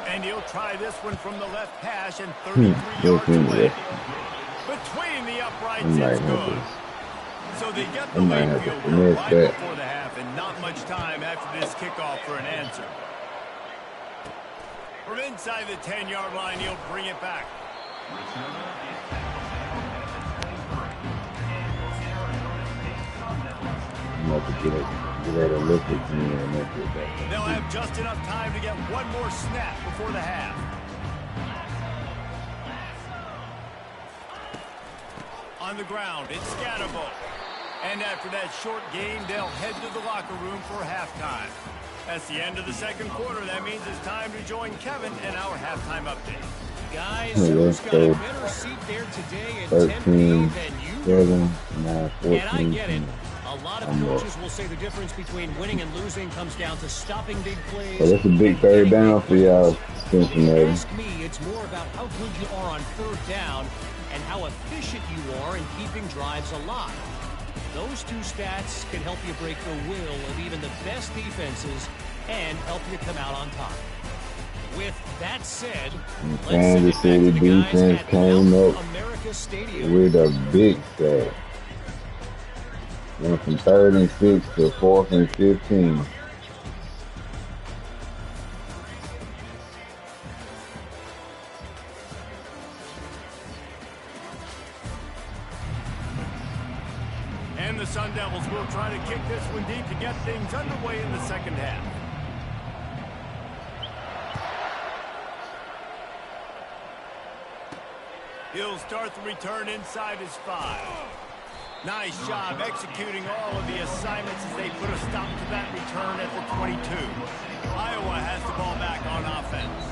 And he'll try this one from the left hash and 33 yards away. Between the uprights, it's good. So they get the late field goal right before the half, and not much time after this kickoff for an answer. From inside the 10-yard line, he'll bring it back. They'll have just enough time to get one more snap before the half. On the ground, it's Scatterbo. And after that short game, they'll head to the locker room for halftime. That's the end of the 2nd quarter. That means it's time to join Kevin and our halftime update. Guys, who's got a better seat there today at 10 than you? 7, 9, 14, and I get it. A lot of coaches will say the difference between winning and losing comes down to stopping big plays. So that's a big 3rd down for y'all, Cincinnati. Ask me, it's more about how good you are on 3rd down and how efficient you are in keeping drives alive. Those 2 stats can help you break the will of even the best defenses and help you come out on top. With that said, Kansas City defense came up with a big sack. Went from 3rd and 6 to 4th and 15. And the Sun Devils will try to kick this one deep to get things underway in the 2nd half. He'll start the return inside his 5. Nice job executing all of the assignments as they put a stop to that return at the 22. Iowa has the ball back on offense.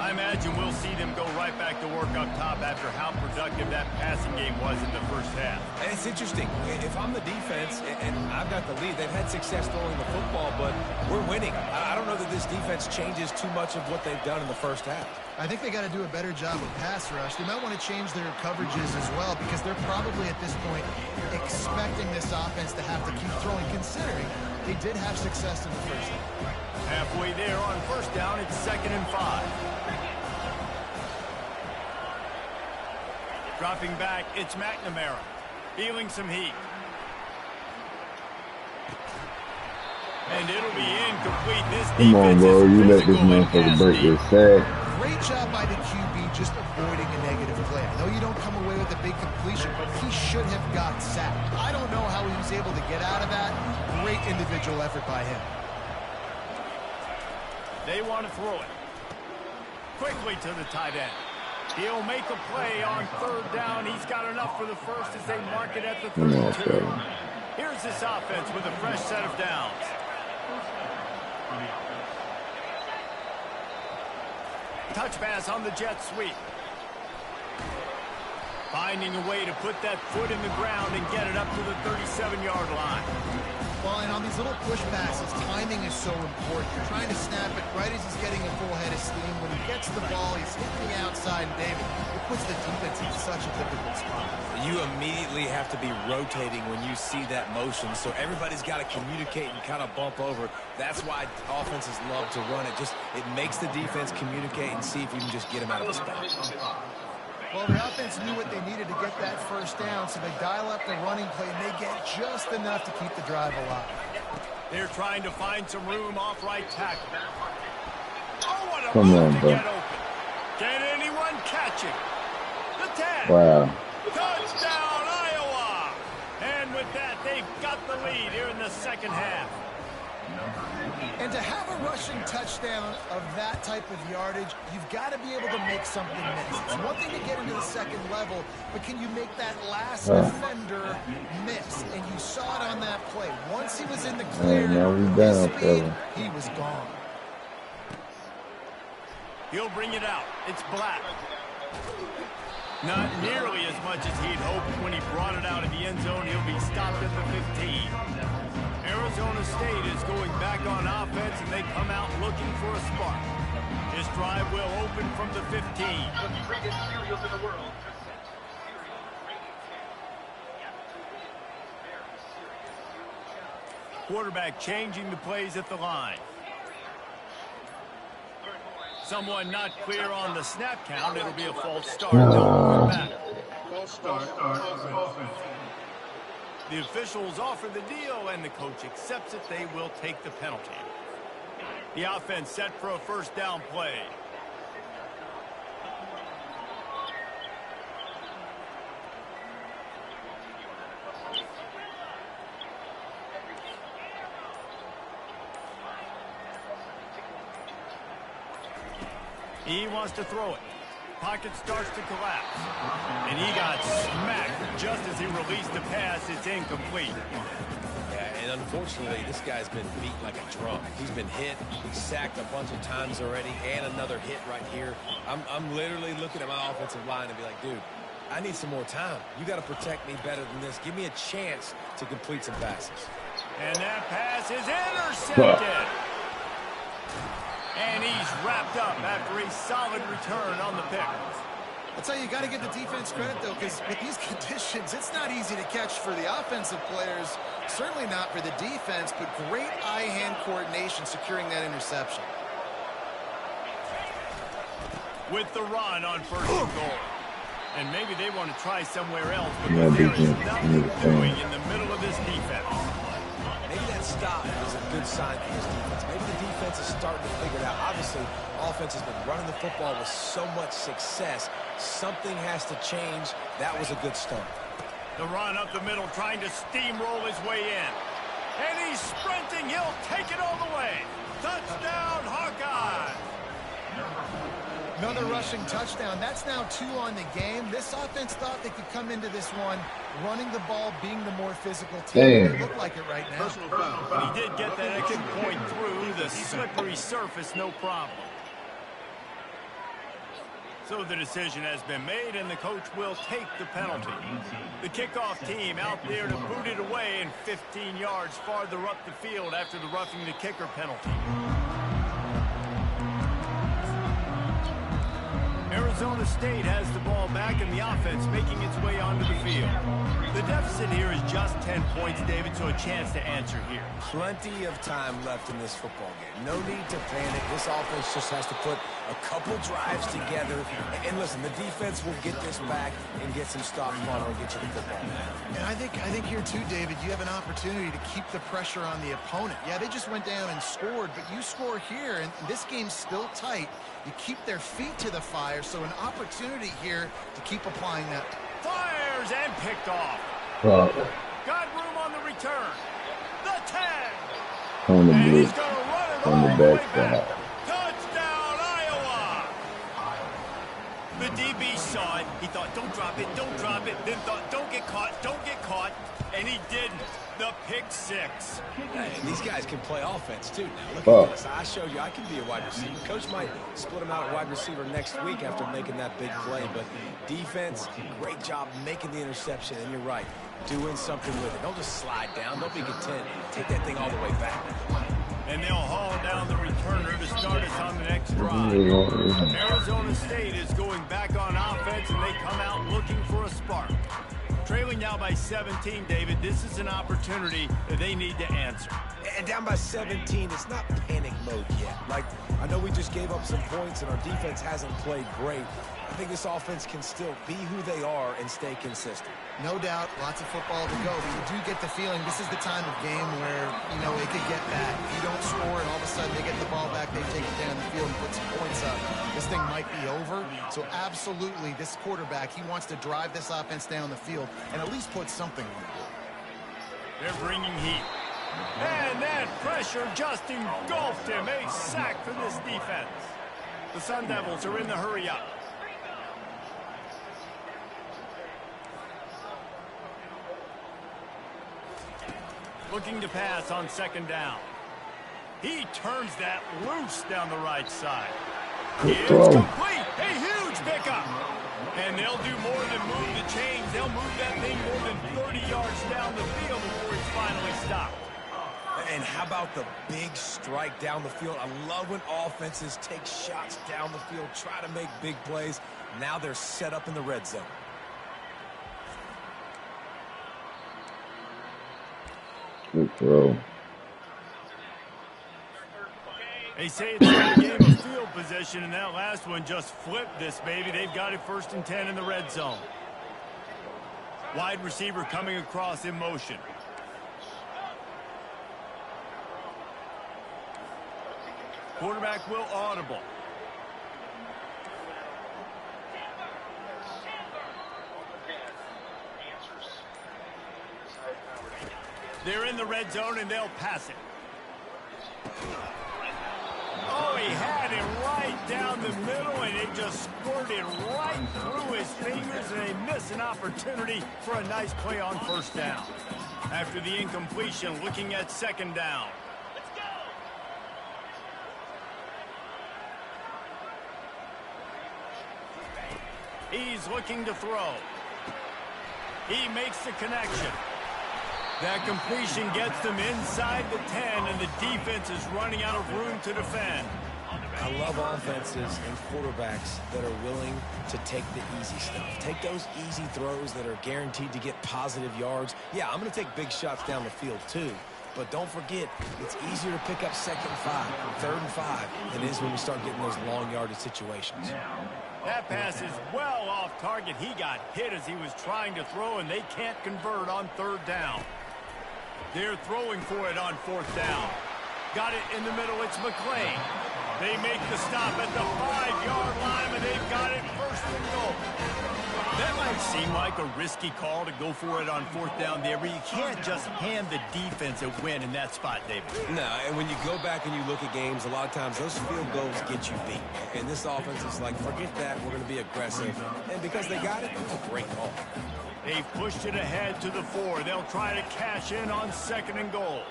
I imagine we'll see them go right back to work up top after how productive that passing game was in the first half. And it's interesting. If I'm the defense and I've got the lead, they've had success throwing the football, but we're winning. I don't know that this defense changes too much of what they've done in the first half. I think they got to do a better job of pass rush. They might want to change their coverages as well because they're probably at this point expecting this offense to have to keep throwing, considering they did have success in the first half. Halfway there on first down, it's 2nd and 5. Dropping back, it's McNamara. Feeling some heat. And it'll be incomplete. This Come on, bro. You let this motherfucker break this sack. Great job by the QB just avoiding a negative play. I know you don't come away with a big completion, but he should have got sacked. I don't know how he was able to get out of that. Great individual effort by him. They want to throw it. Quickly to the tight end. He'll make a play on 3rd down. He's got enough for the first as they mark it at the 32. Here's this offense with a fresh set of downs. Touch pass on the jet sweep. Finding a way to put that foot in the ground and get it up to the 37-yard line. Well, and on these little push passes, timing is so important. You're trying to snap it right as he's getting a full head of steam. When he gets the ball, he's hitting the outside, and David, it puts the defense in such a difficult spot. You immediately have to be rotating when you see that motion, so everybody's got to communicate and kind of bump over. That's why offenses love to run it. It makes the defense communicate and see if you can just get them out of the spot. Well, the offense knew what they needed to get that first down, so they dial up the running play, and they get just enough to keep the drive alive. They're trying to find some room off right tackle. Oh, what a Come move on, to bro. get open. Can anyone catch him? The tag. Wow. Touchdown, Iowa. And with that, they've got the lead here in the second half. And to have a rushing touchdown of that type of yardage, you've got to be able to make something miss. It's one thing to get into the second level, but can you make that last defender miss? And you saw it on that play. Once he was in the clear, his speed, he was gone. He'll bring it out. It's Black. Not nearly as much as he'd hoped when he brought it out of the end zone. He'll be stopped at the 15. Arizona State is going back on offense, and they come out looking for a spark. This drive will open from the 15. Quarterback changing the plays at the line. Someone not clear on the snap count. It'll be a false start. Back. False start. The officials offer the deal, and the coach accepts it. They will take the penalty. The offense set for a first down play. He wants to throw it. Pocket starts to collapse. And he got smacked just as he released the pass. It's incomplete. Yeah, and unfortunately, this guy's been beat like a drum. He's been hit, sacked a bunch of times already, and another hit right here. I'm literally looking at my offensive line and be like, dude, I need some more time. You got to protect me better than this. Give me a chance to complete some passes. And that pass is intercepted. And he's wrapped up after a solid return on the pick. I'll tell you, you got to give the defense credit, though, because with these conditions, it's not easy to catch for the offensive players, certainly not for the defense, but great eye-hand coordination securing that interception. With the run on first and goal. And maybe they want to try somewhere else, but there is nothing doing in the middle of this defense. Maybe that stop is a good sign for this defense. Maybe the defense is starting to figure it out. Obviously, offense has been running the football with so much success. Something has to change. That was a good start. The run up the middle, trying to steamroll his way in. And he's sprinting. He'll take it all the way. Touchdown, Hawkeye. Another rushing touchdown. That's now 2 on the game. This offense thought they could come into this one running the ball, being the more physical team. They look like it right now. He did get that extra point through the slippery surface, no problem. So the decision has been made, and the coach will take the penalty. The kickoff team out there to boot it away and 15 yards farther up the field after the roughing the kicker penalty. Arizona State has the ball back, and the offense making its way onto the field. The deficit here is just 10 points, David, so a chance to answer here. Plenty of time left in this football game. No need to panic. This offense just has to put a couple drives together. And listen, the defense will get this back and get some stops on or get you the football. And I think here too, David, you have an opportunity to keep the pressure on the opponent. Yeah, they just went down and scored, but you score here, and this game's still tight. You keep their feet to the fire, so an opportunity here to keep applying that. Fires and picked off. Got room on the return. The 10. On the And blue. he's going to run it On all the the way back back. side. Touchdown, Iowa. The DB saw it. He thought, don't drop it, don't drop it. Then thought, don't get caught. And he didn't. The pick six. Hey, these guys can play offense, too. Now, look at this. I showed you I can be a wide receiver. Coach might split him out at wide receiver next week after making that big play. But defense, great job making the interception. And you're right, doing something with it. Don't just slide down. Don't be content. Take that thing all the way back. And they'll haul down the returner to start us on the next drive. Arizona State is going back on offense, and they come out looking for a spark. Trailing now by 17, David. This is an opportunity that they need to answer. And down by 17, it's not panic mode yet. Like, I know we just gave up some points and our defense hasn't played great. I think this offense can still be who they are and stay consistent. No doubt, lots of football to go, but you do get the feeling this is the time of game where, you know, it could get bad. If you don't score and all of a sudden they get the ball back, they take it down the field and put some points up, this thing might be over. So absolutely, this quarterback, he wants to drive this offense down the field and at least put something on the board. They're bringing heat. And that pressure just engulfed him. A sack for this defense. The Sun Devils are in the hurry up. Looking to pass on second down. He turns that loose down the right side. It's complete. A huge pickup. And they'll do more than move the chains. They'll move that thing more than 30 yards down the field before it's finally stopped. And how about the big strike down the field? I love when offenses take shots down the field, try to make big plays. Now they're set up in the red zone. Good throw. They say it's a game of field position, and that last one just flipped this baby. They've got it 1st and 10 in the red zone. Wide receiver coming across in motion. Quarterback will audible. They're in the red zone, and they'll pass it. Oh, he had it right down the middle, and it just squirted right through his fingers, and they miss an opportunity for a nice play on 1st down. After the incompletion, looking at 2nd down. He's looking to throw. He makes the connection. That completion gets them inside the 10, and the defense is running out of room to defend. I love offenses and quarterbacks that are willing to take the easy stuff. Take those easy throws that are guaranteed to get positive yards. Yeah, I'm going to take big shots down the field too. But don't forget, it's easier to pick up 2nd and 5, 3rd and 5 than it is when we start getting those long yardage situations. That pass is well off target. He got hit as he was trying to throw, and they can't convert on 3rd down. They're throwing for it on 4th down. Got it in the middle. It's McClain. They make the stop at the 5-yard line, and they've got it 1st and goal. That might seem like a risky call to go for it on 4th down there, but you can't just hand the defense a win in that spot, David. No, and when you go back and you look at games, a lot of times those field goals get you beat. And this offense is like, forget that, we're going to be aggressive. And because they got it, it's a great call. They've pushed it ahead to the 4. They'll try to cash in on 2nd and goal.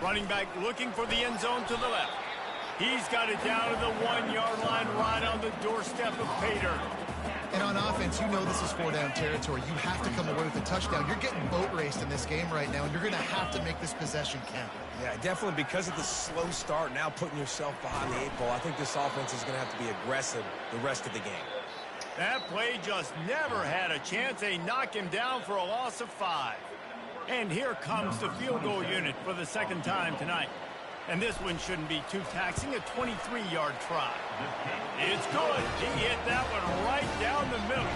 Running back looking for the end zone to the left. He's got it down to the 1-yard line right on the doorstep of pay dirt. And on offense, you know this is 4-down territory. You have to come away with a touchdown. You're getting boat raced in this game right now, and you're going to have to make this possession count. Yeah, definitely because of the slow start, now putting yourself behind the 8 ball. I think this offense is going to have to be aggressive the rest of the game. That play just never had a chance. They knock him down for a loss of 5. And here comes the field goal unit for the second time tonight. And this one shouldn't be too taxing, a 23-yard try. It's good. He hit that one right down the middle.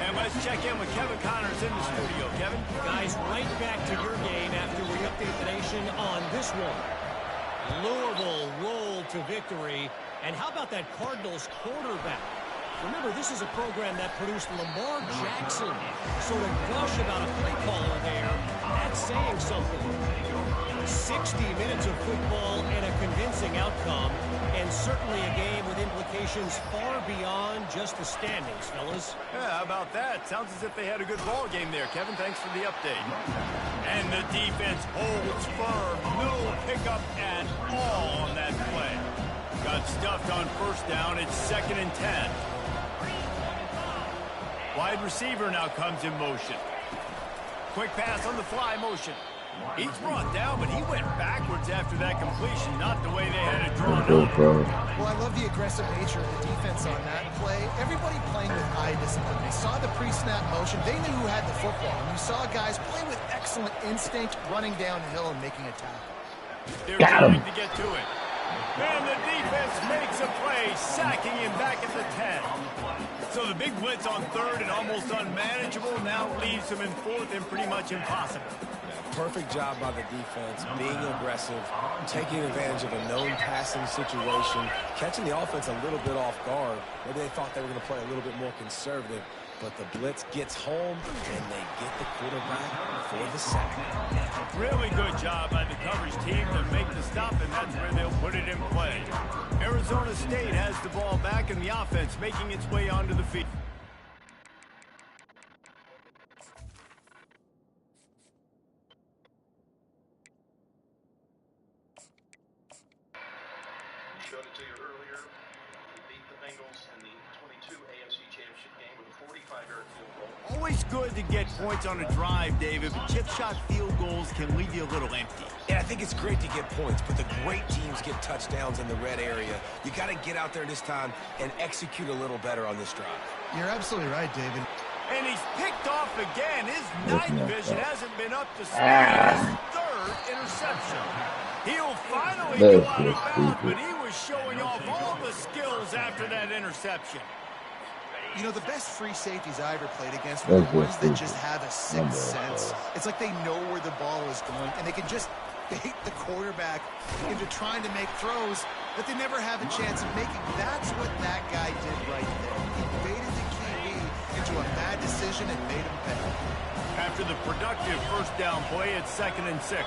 And let's check in with Kevin Connors in the studio. Kevin? Guys, right back to your game after we update the nation on this one. Louisville rolled to victory. And how about that Cardinals quarterback? Remember, this is a program that produced Lamar Jackson. So to gush about a play caller there, that's saying something. 60 minutes of football and a convincing outcome, and certainly a game with implications far beyond just the standings, fellas. Yeah, how about that? Sounds as if they had a good ball game there, Kevin. Thanks for the update. And the defense holds firm. No pickup at all on that play. Got stuffed on first down. It's 2nd and 10. Wide receiver now comes in motion. Quick pass on the fly motion. He's brought down, but he went backwards after that completion, not the way they had it drawn up. Well, I love the aggressive nature of the defense on that play. Everybody playing with eye discipline. They saw the pre-snap motion. They knew who had the football. And you saw guys play with excellent instinct, running downhill and making a tackle. They're trying to get to it. And the defense makes a play, sacking him back at the 10. So the big blitz on 3rd and almost unmanageable now leaves him in 4th and pretty much impossible. Perfect job by the defense, being aggressive, taking advantage of a known passing situation, catching the offense a little bit off guard. Maybe they thought they were going to play a little bit more conservative, but the blitz gets home, and they get the quarterback for the sack. Really good job by the coverage team to make the stop, and that's where they'll put it in play. Arizona State has the ball back, and the offense making its way onto the field. Showed it to you earlier. We beat the Bengals in the 22 AFC Championship game with a 45-yard field goal. Always good to get points on a drive, David, but chip shot field goals can leave you a little empty. Yeah, I think it's great to get points, but the great teams get touchdowns in the red area. You got to get out there this time and execute a little better on this drive. You're absolutely right, David. And he's picked off again. His night vision hasn't been up to his 3rd interception. He'll finally go out of bounds, but he was showing off all the skills after that interception. You know, the best free safeties I ever played against were the ones that just have a sixth sense. It's like they know where the ball is going, and they can just bait the quarterback into trying to make throws that they never have a chance of making. That's what that guy did right there. He baited the QB into a bad decision and made him pay. After the productive first down play, it's 2nd and 6.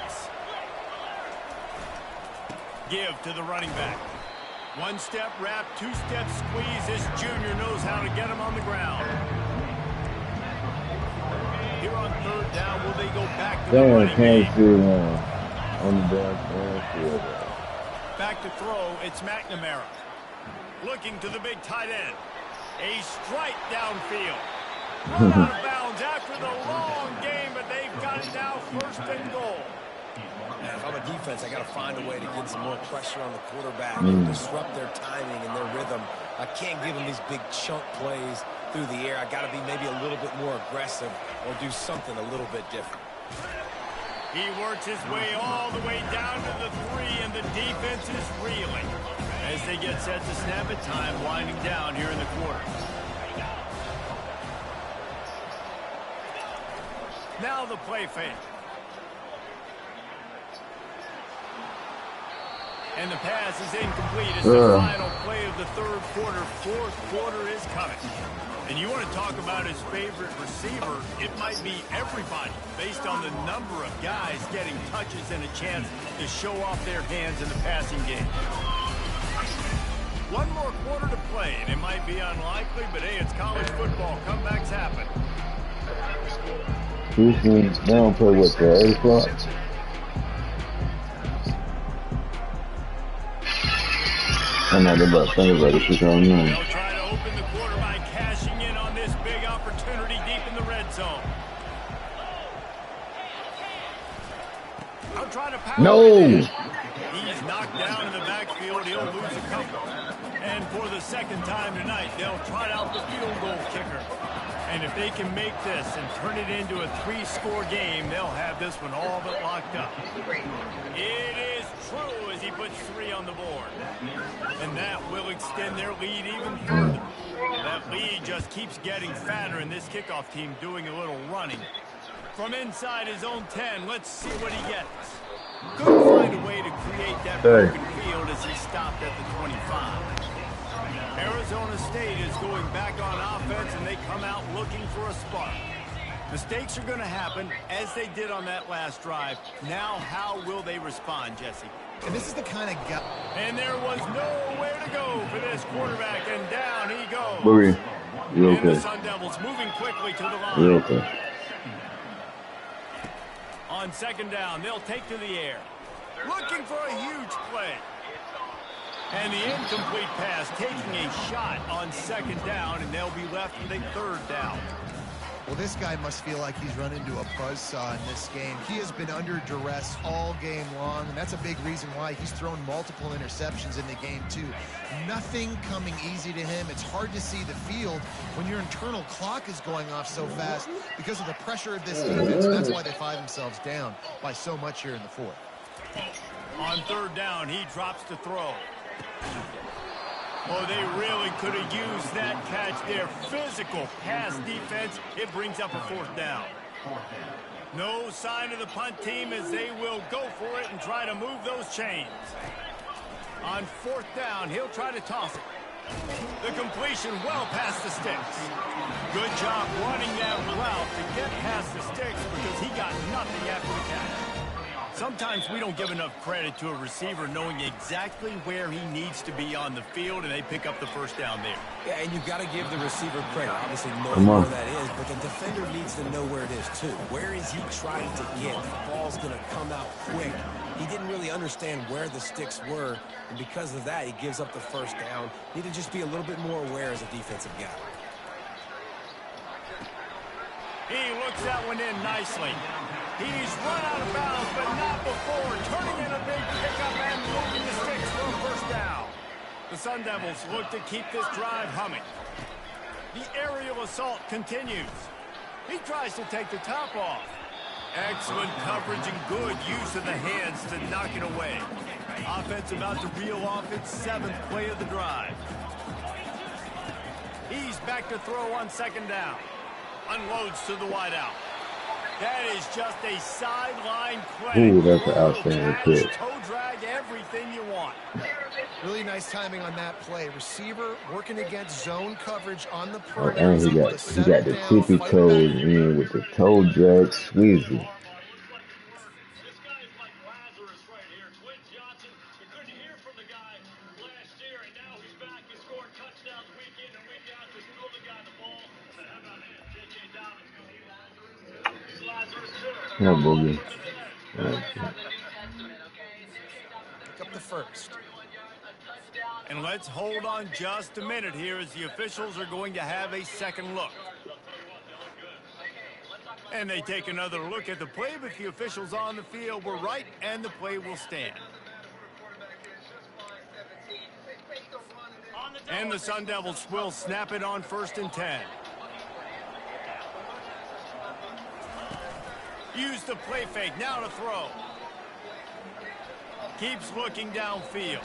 Give to the running back. 1-step wrap, 2-step squeeze. This junior knows how to get him on the ground. Here on 3rd down, will they go back to the running game? Back to throw, it's McNamara. Looking to the big tight end. A strike downfield. Run out of bounds after the long game, but they've got it now 1st and goal. If I'm a defense, I got to find a way to get some more pressure on the quarterback and disrupt their timing and their rhythm. I can't give them these big chunk plays through the air. I got to be maybe a little bit more aggressive or do something a little bit different. He works his way all the way down to the 3, and the defense is reeling as they get set to snap it. Time winding down here in the quarter. Now the play fake. And the pass is incomplete. It's the final play of the 3rd quarter. 4th quarter is coming. And you want to talk about his favorite receiver, it might be everybody based on the number of guys getting touches and a chance to show off their hands in the passing game. 1 more quarter to play, and it might be unlikely, but hey, it's college football. Comebacks happen. They don't play what, the 8 o'clock? I'm not about to think about it. She's on me. They'll try to open the quarter by cashing in on this big opportunity deep in the red zone. I'll try to power No. He's knocked down in the backfield. He'll lose a couple. And for the second time tonight, they'll trot out the field goal kicker. And if they can make this and turn it into a 3-score game, they'll have this one all but locked up. It is true as he puts 3 on the board. And that will extend their lead even further. That lead just keeps getting fatter, and this kickoff team doing a little running. From inside his own 10, let's see what he gets. Couldn't find a way to create that broken field as he stopped at the 25. Arizona State is going back on offense, and they come out looking for a spark. Mistakes are going to happen, as they did on that last drive. Now, how will they respond, Jesse? And this is the kind of guy. And there was nowhere to go for this quarterback, and down he goes. Boogie, you okay? And the Sun Devils moving quickly to the line. You okay? On second down, they'll take to the air. Looking for a huge play. And the incomplete pass taking a shot on second down, and they'll be left with a third down. Well, this guy must feel like he's run into a buzzsaw in this game. He has been under duress all game long, and that's a big reason why he's thrown multiple interceptions in the game, too. Nothing coming easy to him. It's hard to see the field when your internal clock is going off so fast because of the pressure of this defense. And that's why they find themselves down by so much here in the fourth. On third down, he drops to throw. Oh, they really could have used that catch there. Physical pass defense. It brings up a fourth down. No sign of the punt team as they will go for it and try to move those chains. On fourth down, he'll try to toss it. The completion well past the sticks. Good job running that route to get past the sticks because he got nothing after the catch. Sometimes we don't give enough credit to a receiver knowing exactly where he needs to be on the field, and they pick up the first down there. Yeah, and you've got to give the receiver credit, obviously knowing where that is, but the defender needs to know where it is too. Where is he trying to get? The ball's going to come out quick. He didn't really understand where the sticks were, and because of that, he gives up the first down. Need to just be a little bit more aware as a defensive guy. He looks that one in nicely. He's run out of bounds, but not before turning in a big pickup and moving the sticks for a first down. The Sun Devils look to keep this drive humming. The aerial assault continues. He tries to take the top off. Excellent coverage and good use of the hands to knock it away. Offense about to reel off its 7th play of the drive. He's back to throw on second down. Unloads to the wideout. That is just a sideline play. Ooh, that's an outstanding pitch. Toe drag, everything you want. Really nice timing on that play. Receiver working against zone coverage on the Oh, perimeter. and he got the tippy toes in with the toe drag squeezy. No boogie. Pick up the first. And let's hold on just a minute here as the officials are going to have a second look. And they take another look at the play, but the officials on the field were right, and the play will stand. And the Sun Devils will snap it on 1st and 10. Use the play fake, now to throw. Keeps looking downfield.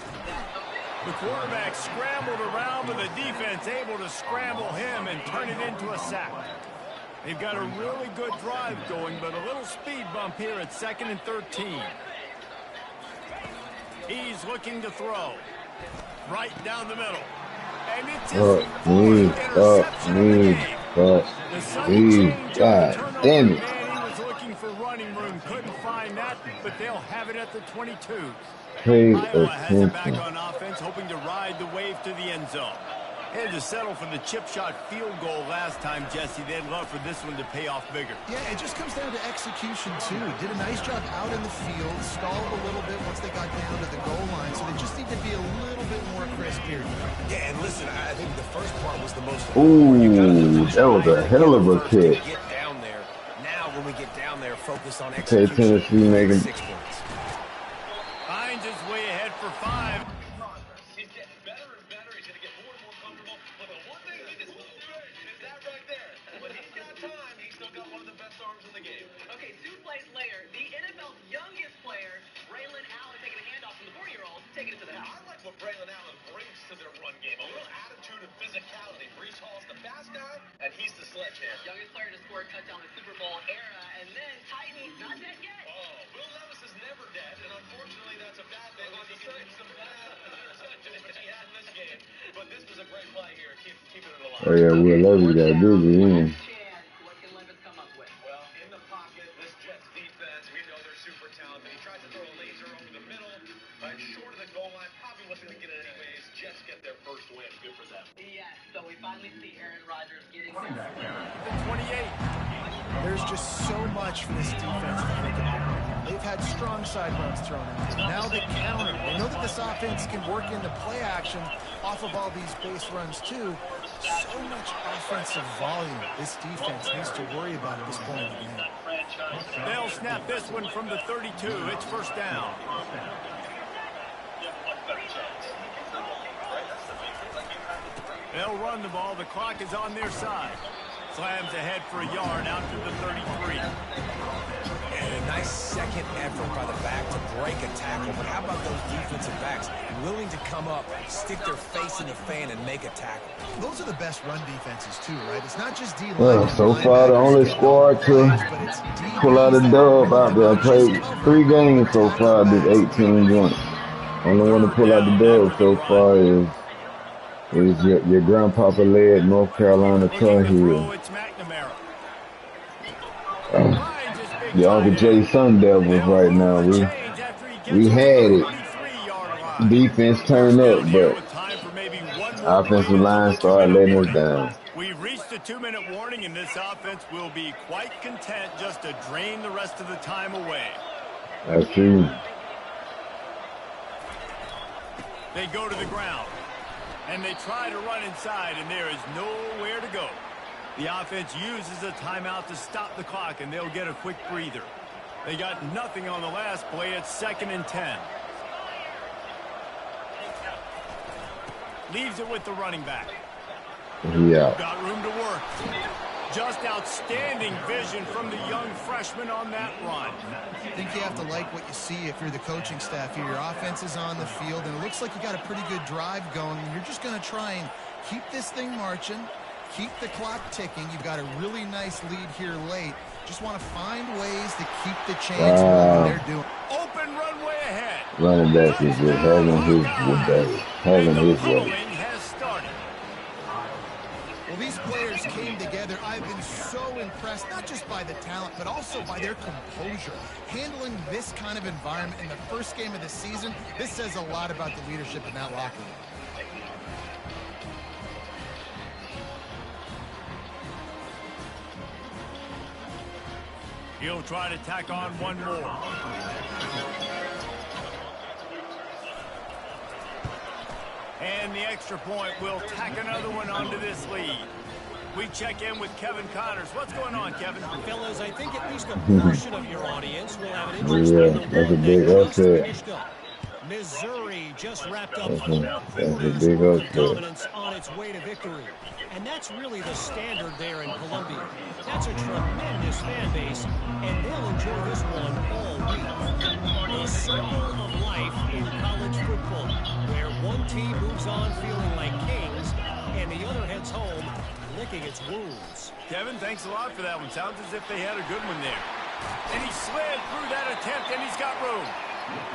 The quarterback scrambled around, but the defense able to scramble him and turn it into a sack. They've got a really good drive going, but a little speed bump here at 2nd and 13. He's looking to throw. Right down the middle. And it's his fourth interception of the game. The Sun God damn it. For running room, couldn't find that, but they'll have it at the 22. Pay Iowa has it back attention. on offense, hoping to ride the wave to the end zone. Had to settle for the chip shot field goal last time, Jesse. They'd love for this one to pay off bigger. Yeah, it just comes down to execution, too. Did a nice job out in the field, stalled a little bit once they got down to the goal line, so they just need to be a little bit more crisp here. Yeah, and listen, I think the first part was the most Ooh, that was a hell of a kick. Get down there. Now, when we get down there, focus on Okay, execution. Tennessee making 6 points. Hines is way ahead for 5. He's getting better and better. He's going to get more and more comfortable. But the one thing he just won't do is that right there. When he's got time, he's still got one of the best arms in the game. Okay, 2 plays later, the NFL's youngest player, Braylon Allen, taking a handoff from the 40-year-old, taking it to the house. I like what Braylon Allen brings to their run game. A little attitude and physicality. Brees Hall's the fast guy, and he's the sledgehammer. Youngest player to score a touchdown in the Super Bowl era, and then Titans, not dead yet. Oh, Will Levis is never dead, and unfortunately that's a bad thing. He can take some bad interceptions, which he had in this game. But this was a great play here. Keep it alive. Oh yeah, Will Levis got busy in. What can Levis come up with? Well, in the pocket, this Jets defense, we know they're super talented. He tries to throw a laser over the middle, short of the goal line. Probably wasn't going to get it anyways. Jets get their first win. Good for them. Yes, so we finally see Aaron Rodgers getting there. 28. There's just so much for this defense to think about. They've had strong side runs thrown at them. Now they counter. They know that this offense can work into play action off of all these base runs too. So much offensive volume this defense needs to worry about at this point in the game. They'll snap this one from the 32. It's first down. They'll run the ball. The clock is on their side. Slams ahead for a yard out to the 33. And a nice second effort by the back to break a tackle. But how about those defensive backs willing to come up, stick their face in the fan, and make a tackle? Those are the best run defenses too, right? It's not just D-line. Well, so far the only squad to pull out a dub out there. I played 3 games so far, did 18 joints. Only one to pull out the dub so far is your grandpapa-led North Carolina Tar Heel. The Uncle J Sun Devils right now. We had it. Defense turned up, but offensive line started letting us down. We've reached a 2-minute warning, and this offense will be quite content just to drain the rest of the time away. That's true. They go to the ground, and they try to run inside, and there is nowhere to go. The offense uses a timeout to stop the clock, and they'll get a quick breather. They got nothing on the last play. It's 2nd and 10. Leaves it with the running back. Yeah. Got room to work. Just outstanding vision from the young freshman on that run. I think you have to like what you see if you're the coaching staff here. Your offense is on the field, and it looks like you got a pretty good drive going, and you're just going to try and keep this thing marching, keep the clock ticking. You've got a really nice lead here late. Just want to find ways to keep the chains moving. They're doing. Open runway ahead. Running back is just having his way. Having his way. Well, these players came together. I've been so impressed, not just by the talent, but also by their composure. Handling this kind of environment in the first game of the season, this says a lot about the leadership in that locker room. He'll try to tack on one more. And the extra point will tack another one onto this lead. We check in with Kevin Connors. What's going on, Kevin? Fellas, I think at least a portion of your audience will have an interest in the that's a big upset. Missouri just wrapped up That's 4 a quarters big of upset. dominance on its way to victory. And that's really the standard there in Columbia. That's a tremendous fan base, and they'll enjoy this one all week. The circle of life in college football, where one team moves on feeling like kings, and the other heads home licking its wounds. Kevin, thanks a lot for that one. Sounds as if they had a good one there. And he slid through that attempt, and he's got room.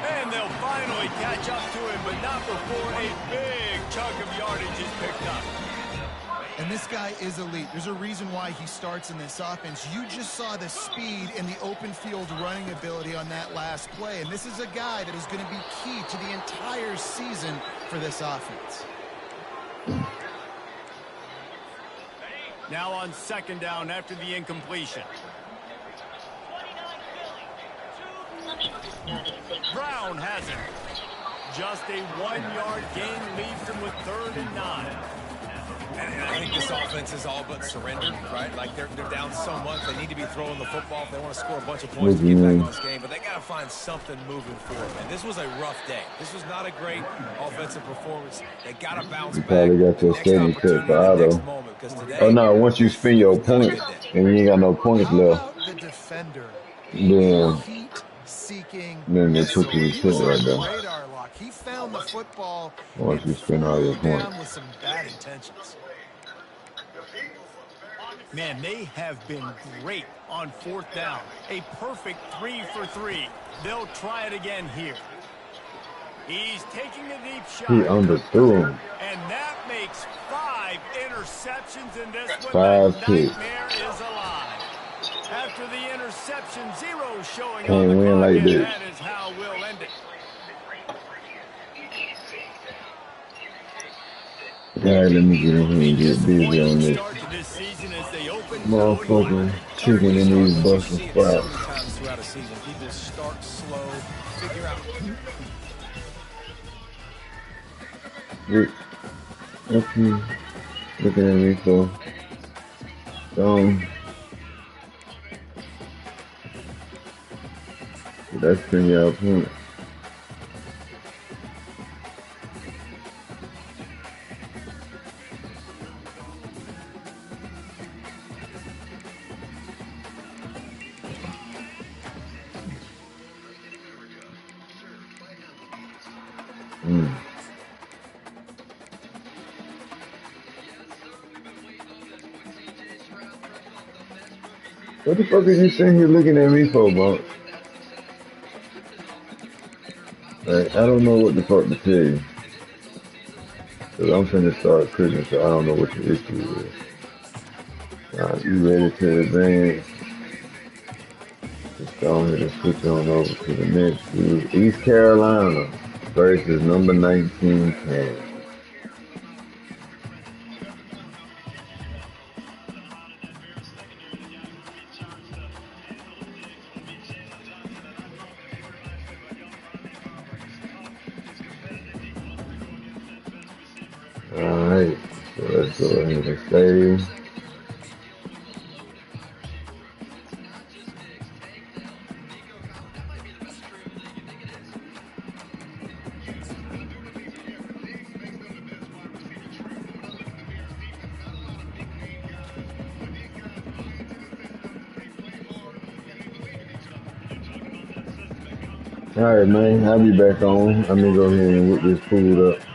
And they'll finally catch up to him, but not before a big chunk of yardage is picked up. And this guy is elite. There's a reason why he starts in this offense. You just saw the speed and the open field running ability on that last play. And this is a guy that is going to be key to the entire season for this offense. Now on second down after the incompletion. Brown has it. Just a 1-yard gain leaves them with 3rd and 9. And I think this offense is all but surrendered, right? Like they're down so much, they need to be throwing the football if they want to score a bunch of points to get back on this game. But they got to find something moving forward. And this was a rough day. This was not a great offensive performance. They got to bounce back. Probably got your steady cut for auto. Oh no, once you spend your points and you ain't got no points left, The defender. then Seeking. they put you to sit right there. Radar lock. He found the football. Once you spend all your points. With some bad intentions. Man, they have been great on 4th down. A perfect 3 for 3. They'll try it again here. He's taking a deep shot. He underthrew him. And that makes 5 interceptions in this one. 5 That picks. nightmare is alive. After the interception, 0 showing Can't on the win clock, like and this. that is how we'll end it. Alright, let me get in here and get busy on this. Motherfucking chicken in these Brussels sprouts. Times throughout a season, people start slow, figure out. Rick, what you looking at me for? That's pretty out point. What the fuck is you sitting here looking at me for, bro? Like, I don't know what the fuck to tell you. Cause I'm finna start cooking, so I don't know what your issue is. You ready to advance? Just go ahead and switch on over to the next dude. East Carolina versus number 19 Kansas. Alright, so let's go ahead and save. Alright, man, I'll be back on. I'm gonna go ahead and whip this food up.